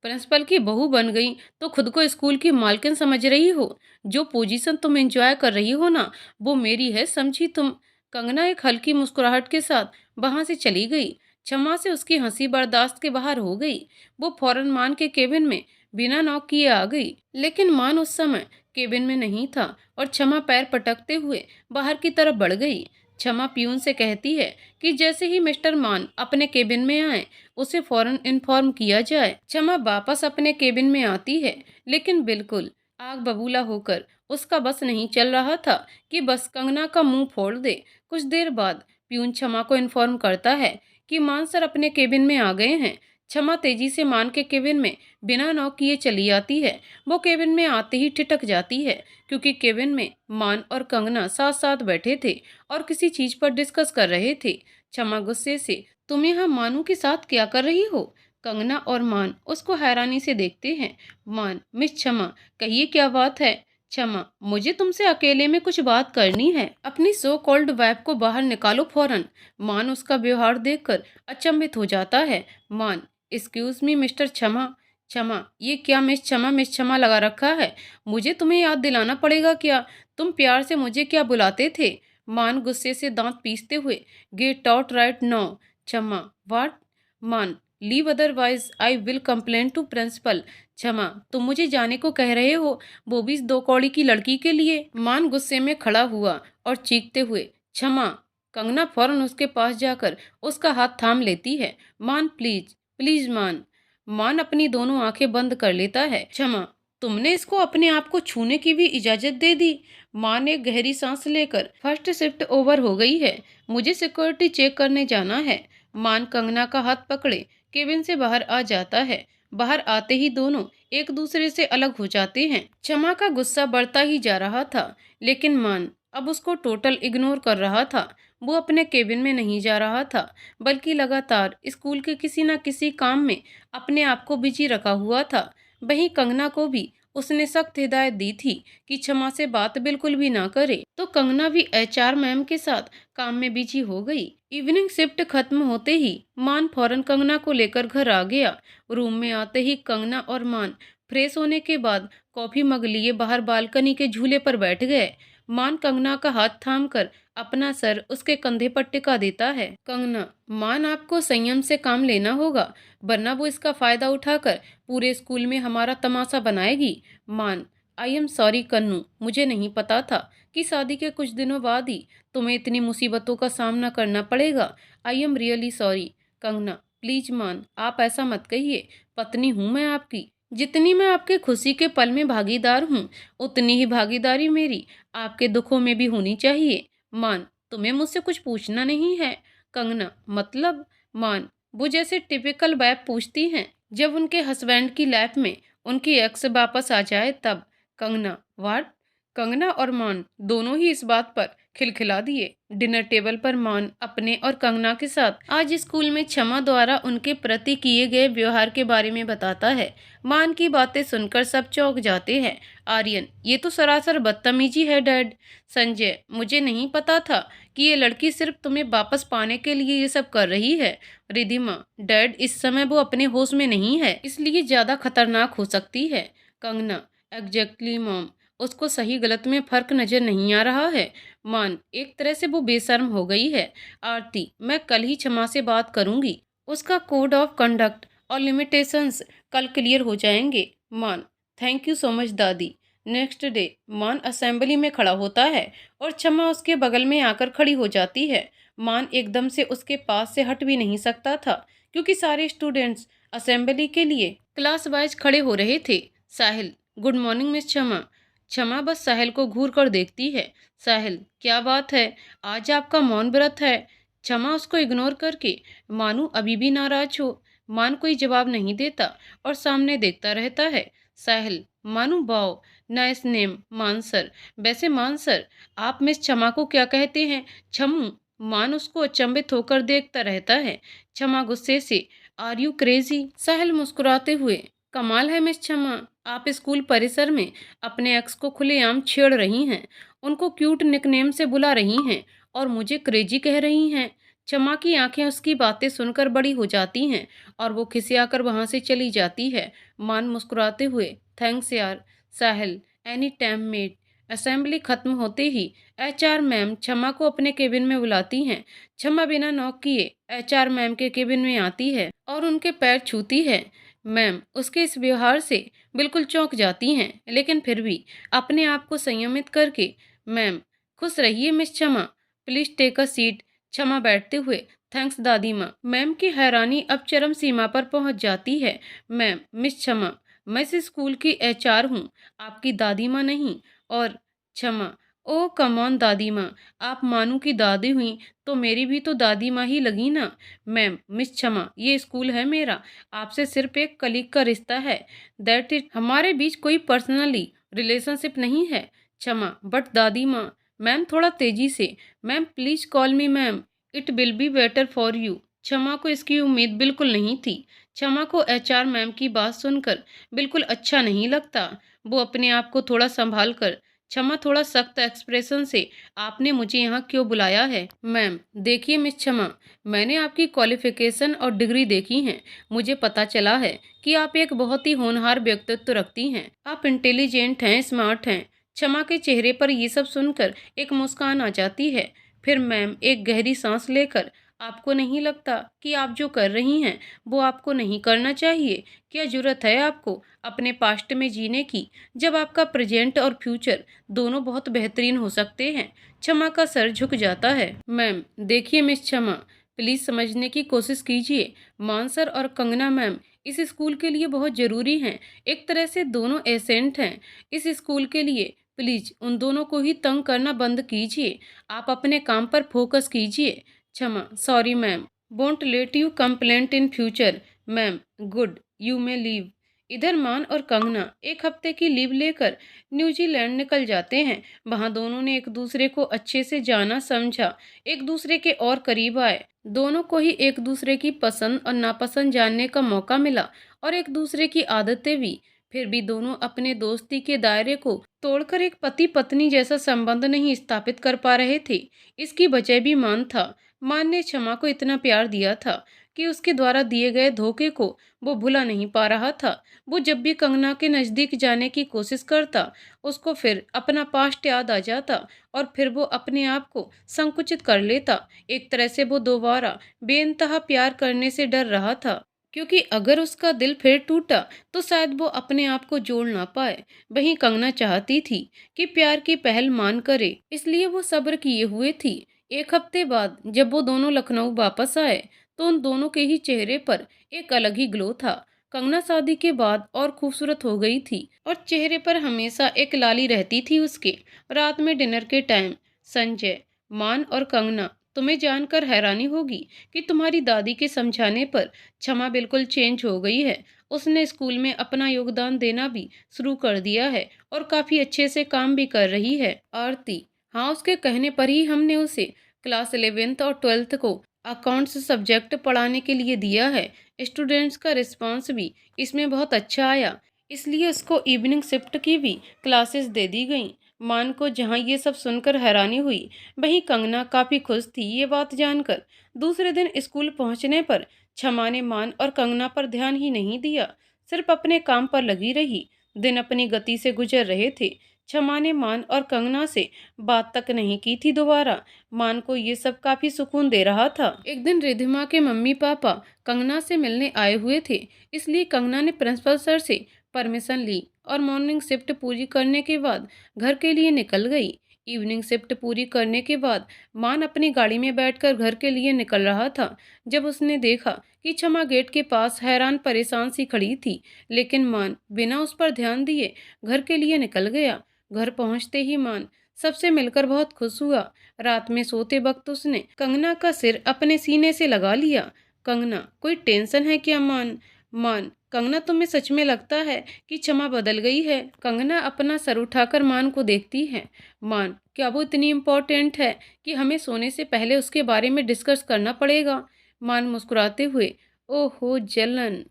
प्रिंसिपल की बहू बन गई तो खुद को स्कूल की मालकिन समझ रही हो? जो पोजीशन तुम एंजॉय कर रही हो ना, वो मेरी है, समझी तुम? कंगना एक हल्की मुस्कुराहट के साथ वहां से चली गई। क्षमा से उसकी हंसी बर्दाश्त के बाहर हो गई। वो फौरन मान के केबिन में बिना नॉक किए आ गई, लेकिन मान उस समय केबिन में नहीं था और क्षमा पैर पटकते हुए बाहर की तरफ बढ़ गई। क्षमा प्यून से कहती है कि जैसे ही मिस्टर मान अपने केबिन में आए, उसे फौरन इन्फॉर्म किया जाए। क्षमा वापस अपने केबिन में आती है, लेकिन बिल्कुल आग बबूला होकर। उसका बस नहीं चल रहा था कि बस कंगना का मुंह फोड़ दे। कुछ देर बाद प्यून क्षमा को इन्फॉर्म करता है कि मान सर अपने केबिन में आ गए हैं। क्षमा तेजी से मान के केबिन में बिना नॉक किए चली आती है। वो केबिन में आते ही ठिठक जाती है, क्योंकि केबिन में मान और कंगना साथ साथ बैठे थे और किसी चीज पर डिस्कस कर रहे थे। क्षमा गुस्से से, तुम यहाँ मानू के साथ क्या कर रही हो? कंगना और मान उसको हैरानी से देखते हैं। मान, मिस क्षमा, कहिए क्या बात है? क्षमा, मुझे तुमसे अकेले में कुछ बात करनी है। अपनी सो कॉल्ड वाइफ को बाहर निकालो फौरन। मान उसका व्यवहार देखकर अचंभित हो जाता है। मान, एक्सक्यूज मी मिस्टर क्षमा। क्षमा, ये क्या मिस क्षमा लगा रखा है? मुझे तुम्हें याद दिलाना पड़ेगा क्या? तुम प्यार से मुझे क्या बुलाते थे? मान गुस्से से दांत पीसते हुए, get out right now. Kshama, what? Maan, leave otherwise I will complain to principal. Kshama, तुम मुझे जाने को कह रहे हो, वो भी इस 2 कौड़ी की लड़की के लिए? मान गुस्से में खड़ा हुआ और चीखते हुए, क्षमा। कंगना फौरन उसके पास जाकर उसका हाथ थाम लेती है। मान प्लीज, प्लीज मान। मान अपनी दोनों आंखें बंद कर लेता है। क्षमा, तुमने इसको अपने आप को छूने की भी इजाजत दे दी? मान एक गहरी सांस लेकर, फर्स्ट शिफ्ट ओवर हो गई है, मुझे सिक्योरिटी चेक करने जाना है। मान कंगना का हाथ पकड़े केबिन से बाहर आ जाता है। बाहर आते ही दोनों एक दूसरे से अलग हो जाते हैं। क्षमा का गुस्सा बढ़ता ही जा रहा था, लेकिन मान अब उसको टोटल इग्नोर कर रहा था। वो अपने केबिन में नहीं जा रहा था, बल्कि लगातार स्कूल के किसी न किसी काम में अपने आप को बिजी रखा हुआ था। वहीं कंगना को भी उसने सख्त हिदायत दी थी कि क्षमा से बात बिल्कुल भी ना करे, तो कंगना भी एचआर मैम के साथ काम में बिजी हो गई। इवनिंग शिफ्ट खत्म होते ही मान फौरन कंगना को लेकर घर आ गया। रूम में आते ही कंगना और मान फ्रेश होने के बाद कॉफी मग लिए बाहर बालकनी के झूले पर बैठ गए। मान कंगना का हाथ थामकर अपना सर उसके कंधे पर टिका देता है। कंगना, मान आपको संयम से काम लेना होगा, वरना वो इसका फायदा उठाकर पूरे स्कूल में हमारा तमाशा बनाएगी। मान, आई एम सॉरी कन्नू, मुझे नहीं पता था कि शादी के कुछ दिनों बाद ही तुम्हें इतनी मुसीबतों का सामना करना पड़ेगा। I am really sorry. Kangana, please मान, आप ऐसा मत कहिए। पत्नी हूं मैं आपकी। जितनी मैं आपके खुशी के पल में भागीदार हूँ, उतनी ही भागीदारी मेरी आपके दुखों में भी होनी चाहिए। मान, तुम्हें मुझसे कुछ पूछना नहीं है। कंगना, मतलब? मान, वो जैसे टिपिकल बैब पूछती हैं जब उनके हस्बैंड की लाइफ में उनकी एक्स वापस आ जाए तब। कंगना, व्हाट? कंगना और मान दोनों ही इस बात पर खिलखिला दिए। डिनर टेबल पर मान अपने और कंगना के साथ आज स्कूल में क्षमा द्वारा उनके प्रति किए गए व्यवहार के बारे में बताता है। मान की बातें सुनकर सब चौंक जाते हैं। आर्यन, ये तो सरासर बदतमीजी है डैड। संजय, मुझे नहीं पता था कि ये लड़की सिर्फ तुम्हें वापस पाने के लिए ये सब कर रही है। रिधिमा, डैड इस समय वो अपने होश में नहीं है, इसलिए ज्यादा खतरनाक हो सकती है। कंगना, एग्जैक्टली मॉम, उसको सही गलत में फर्क नजर नहीं आ रहा है। मान, एक तरह से वो बेशर्म हो गई है। आरती, मैं कल ही क्षमा से बात करूंगी। उसका कोड ऑफ कंडक्ट और लिमिटेशंस कल क्लियर हो जाएंगे। मान, थैंक यू सो मच दादी। नेक्स्ट डे मान असेंबली में खड़ा होता है और क्षमा उसके बगल में आकर खड़ी हो जाती है। मान एकदम से उसके पास से हट भी नहीं सकता था क्योंकि सारे स्टूडेंट्स असेंबली के लिए क्लास वाइज खड़े हो रहे थे। साहिल, गुड मॉर्निंग मिस क्षमा। क्षमा बस साहिल को घूर कर देखती है। साहिल, क्या बात है, आज आपका मौन व्रत है? क्षमा उसको इग्नोर करके मानो अभी भी नाराज हो। मान कोई जवाब नहीं देता और सामने देखता रहता है। साहिल, मानो बाओ, नाइस नेम मान सर। वैसे मान सर, आप मिस क्षमा को क्या कहते हैं? छमू। मान उसको अचंभित होकर देखता रहता है। क्षमा गुस्से से, आर यू क्रेजी? साहिल मुस्कुराते हुए, कमाल है मिस क्षमा, आप स्कूल परिसर में अपने एक्स को खुलेआम छेड़ रही हैं, उनको क्यूट निकनेम से बुला रही हैं और मुझे क्रेजी कह रही हैं। क्षमा की आंखें उसकी बातें सुनकर बड़ी हो जाती हैं और वो खिसियाकर वहां से चली जाती है। मान मुस्कुराते हुए, थैंक्स यार। साहिल, एनी टाइम मेट। असेंबली खत्म होते ही एचआर मैम क्षमा को अपने केबिन में बुलाती हैं। क्षमा बिना नॉक किए एचआर मैम के केबिन में आती है और उनके पैर छूती है। मैम उसके इस व्यवहार से बिल्कुल चौंक जाती हैं, लेकिन फिर भी अपने आप को संयमित करके, मैम खुश रहिए मिस क्षमा, प्लीज टेक अ सीट। क्षमा बैठते हुए, थैंक्स दादी माँ। मैम की हैरानी अब चरम सीमा पर पहुंच जाती है। मैम, मिस क्षमा, मैं इस स्कूल की एचआर हूँ, आपकी दादी माँ नहीं। और क्षमा, ओ कम ऑन दादी माँ, आप मानू की दादी हुई तो मेरी भी तो दादी माँ ही लगी ना। मैम, मिस क्षमा, ये स्कूल है मेरा, आपसे सिर्फ एक कलीग का रिश्ता है, दैट इट, हमारे बीच कोई पर्सनली रिलेशनशिप नहीं है। क्षमा, बट दादी माँ। मैम थोड़ा तेजी से, ma'am please call me ma'am, it will be better for you. क्षमा को इसकी उम्मीद बिल्कुल नहीं थी। क्षमा को एचआर मैम की बात सुनकर बिल्कुल अच्छा नहीं लगता। वो अपने आप को थोड़ा संभाल कर, क्षमा थोड़ा सख्त एक्सप्रेशन से, आपने मुझे यहाँ क्यों बुलाया है? मैम, देखिए मिस क्षमा, मैंने आपकी क्वालिफिकेशन और डिग्री देखी है, मुझे पता चला है कि आप एक बहुत ही होनहार व्यक्तित्व रखती हैं, आप इंटेलिजेंट हैं, स्मार्ट हैं। क्षमा के चेहरे पर ये सब सुनकर एक मुस्कान आ जाती है। फिर मैम एक गहरी सांस लेकर, आपको नहीं लगता कि आप जो कर रही हैं वो आपको नहीं करना चाहिए? क्या जरूरत है आपको अपने पास्ट में जीने की, जब आपका प्रेजेंट और फ्यूचर दोनों बहुत बेहतरीन हो सकते हैं? क्षमा का सर झुक जाता है। मैम देखिए मिस क्षमा, प्लीज समझने की कोशिश कीजिए, मान सर और कंगना मैम इस स्कूल के लिए बहुत जरूरी हैं, एक तरह से दोनों एसेंट हैं इस स्कूल के लिए। प्लीज उन दोनों को ही तंग करना बंद कीजिए, आप अपने काम पर फोकस कीजिए। क्षमा, sorry ma'am, won't let you complaint in future. Ma'am, good, you may leave. इधर मान और कंगना एक हफ्ते की लीव लेकर न्यूजीलैंड निकल जाते हैं। वहां दोनों ने एक दूसरे को अच्छे से जाना समझा, एक दूसरे के और करीब आए, दोनों को ही एक दूसरे की पसंद और नापसंद जानने का मौका मिला और एक दूसरे की आदतें भी। फिर भी दोनों अपने दोस्ती के दायरे को तोड़कर एक पति पत्नी जैसा संबंध नहीं स्थापित कर पा रहे थे। इसकी वजह भी मान था। मान ने क्षमा को इतना प्यार दिया था कि उसके द्वारा दिए गए धोखे को वो भुला नहीं पा रहा था। वो जब भी कंगना के नज़दीक जाने की कोशिश करता, उसको फिर अपना पास्ट याद आ जाता और फिर वो अपने आप को संकुचित कर लेता। एक तरह से वो दोबारा बेइंतहा प्यार करने से डर रहा था, क्योंकि अगर उसका दिल फिर टूटा तो शायद वो अपने आप को जोड़ ना पाए। वहीं कंगना चाहती थी कि प्यार की पहल मान करे, इसलिए वो सब्र किए हुए थी। एक हफ्ते बाद जब वो दोनों लखनऊ वापस आए तो उन दोनों के ही चेहरे पर एक अलग ही ग्लो था। कंगना शादी के बाद और खूबसूरत हो गई थी और चेहरे पर हमेशा एक लाली रहती थी उसके। रात में डिनर के टाइम संजय, मान और कंगना, तुम्हें जानकर हैरानी होगी कि तुम्हारी दादी के समझाने पर क्षमा बिल्कुल चेंज हो गई है। उसने स्कूल में अपना योगदान देना भी शुरू कर दिया है और काफी अच्छे से काम भी कर रही है। आरती, हाँ, उसके कहने पर ही हमने उसे क्लास 11th और 12th को अकाउंट्स सब्जेक्ट पढ़ाने के लिए दिया है। स्टूडेंट्स का रिस्पांस भी इसमें बहुत अच्छा आया, इसलिए उसको इवनिंग शिफ्ट की भी क्लासेस दे दी गई। मान को जहाँ ये सब सुनकर हैरानी हुई, वहीं कंगना काफी खुश थी ये बात जानकर। दूसरे दिन स्कूल पहुंचने पर क्षमा ने मान और कंगना पर ध्यान ही नहीं दिया, सिर्फ अपने काम पर लगी रही। दिन अपनी गति से गुजर रहे थे। क्षमा ने मान और कंगना से बात तक नहीं की थी दोबारा। मान को ये सब काफी सुकून दे रहा था। एक दिन रिधिमा के मम्मी पापा कंगना से मिलने आए हुए थे, इसलिए कंगना ने प्रिंसिपल सर से परमिशन ली और मॉर्निंग शिफ्ट पूरी करने के बाद घर के लिए निकल गई। इवनिंग शिफ्ट पूरी करने के बाद मान अपनी गाड़ी में बैठकर घर के लिए निकल रहा था, जब उसने देखा कि क्षमा गेट के पास हैरान परेशान सी खड़ी थी। लेकिन मान बिना उस पर ध्यान दिए घर के लिए निकल गया। घर पहुंचते ही मान सबसे मिलकर बहुत खुश हुआ। रात में सोते वक्त उसने कंगना का सिर अपने सीने से लगा लिया। कंगना, कोई टेंशन है क्या? मान, कंगना, तुम्हें सच में लगता है कि क्षमा बदल गई है? कंगना अपना सर उठाकर मान को देखती है। मान, क्या वो इतनी इम्पोर्टेंट है कि हमें सोने से पहले उसके बारे में डिस्कस करना पड़ेगा? मान मुस्कुराते हुए, ओहो जलन।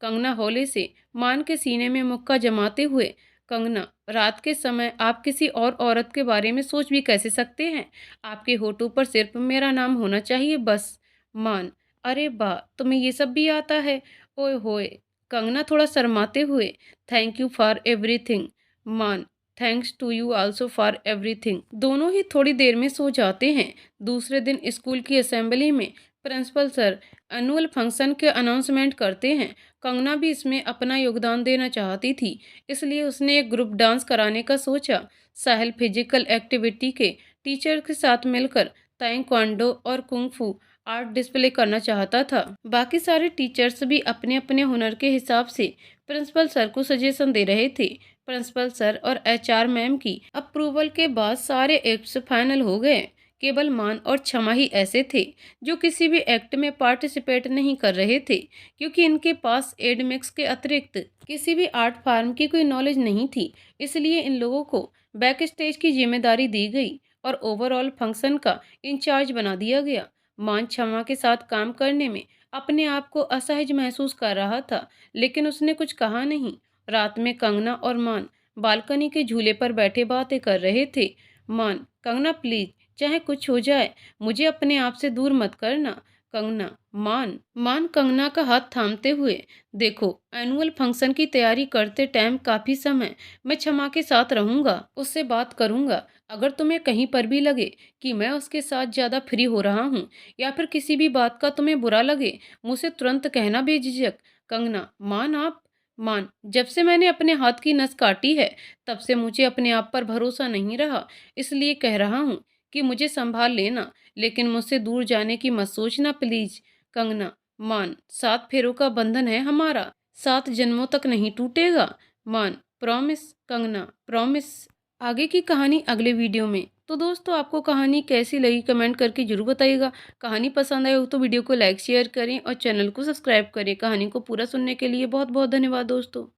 कंगना हौले से मान के सीने में मुक्का जमाते हुए, कंगना, रात के समय आप किसी और औरत के बारे में सोच भी कैसे सकते हैं? आपके होठों पर सिर्फ मेरा नाम होना चाहिए बस। मान, अरे वाह, तुम्हें ये सब भी आता है? ओए होए। कंगना थोड़ा शर्माते हुए, thank you for everything. Maan, thanks to you also for everything. दोनों ही थोड़ी देर में सो जाते हैं। दूसरे दिन स्कूल की असेंबली में प्रिंसिपल सर एनुअल फंक्शन के अनाउंसमेंट करते हैं। कंगना भी इसमें अपना योगदान देना चाहती थी, इसलिए उसने एक ग्रुप डांस कराने का सोचा। साहिल फिजिकल एक्टिविटी के टीचर के साथ मिलकर ताइक्वांडो और कुंग-फू आर्ट डिस्प्ले करना चाहता था। बाकी सारे टीचर्स भी अपने अपने हुनर के हिसाब से प्रिंसिपल सर को सजेशन दे रहे थे। प्रिंसिपल सर और एचआर मैम की अप्रूवल के बाद सारे एक्ट्स फाइनल हो गए। केवल मान और क्षमा ही ऐसे थे जो किसी भी एक्ट में पार्टिसिपेट नहीं कर रहे थे, क्योंकि इनके पास एडमिक्स के अतिरिक्त किसी भी आर्ट फॉर्म की कोई नॉलेज नहीं थी। इसलिए इन लोगों को बैक स्टेज की जिम्मेदारी दी गई और ओवरऑल फंक्शन का इंचार्ज बना दिया गया। मान क्षमा के साथ काम करने में अपने आप को असहज महसूस कर रहा था, लेकिन उसने कुछ कहा नहीं। रात में कंगना और मान बालकनी के झूले पर बैठे बातें कर रहे थे। मान, कंगना प्लीज, चाहे कुछ हो जाए मुझे अपने आप से दूर मत करना। कंगना, मान कंगना का हाथ थामते हुए, देखो, एनुअल फंक्शन की तैयारी करते टाइम काफी समय मैं क्षमा के साथ रहूंगा, उससे बात करूंगा। अगर तुम्हें कहीं पर भी लगे कि मैं उसके साथ ज्यादा फ्री हो रहा हूँ या फिर किसी भी बात का तुम्हें बुरा लगे, मुझे तुरंत कहना बेझिझक। कंगना, मान, जब से मैंने अपने हाथ की नस काटी है तब से मुझे अपने आप पर भरोसा नहीं रहा, इसलिए कह रहा हूँ कि मुझे संभाल लेना, लेकिन मुझसे दूर जाने की मत सोचना प्लीज। कंगना, मान, 7 फेरों का बंधन है हमारा, 7 जन्मों तक नहीं टूटेगा। मान, प्रॉमिस। कंगना, प्रॉमिस। आगे की कहानी अगले वीडियो में। तो दोस्तों, आपको कहानी कैसी लगी कमेंट करके जरूर बताइएगा। कहानी पसंद आए हो तो वीडियो को लाइक शेयर करें और चैनल को सब्सक्राइब करें। कहानी को पूरा सुनने के लिए बहुत बहुत धन्यवाद दोस्तों।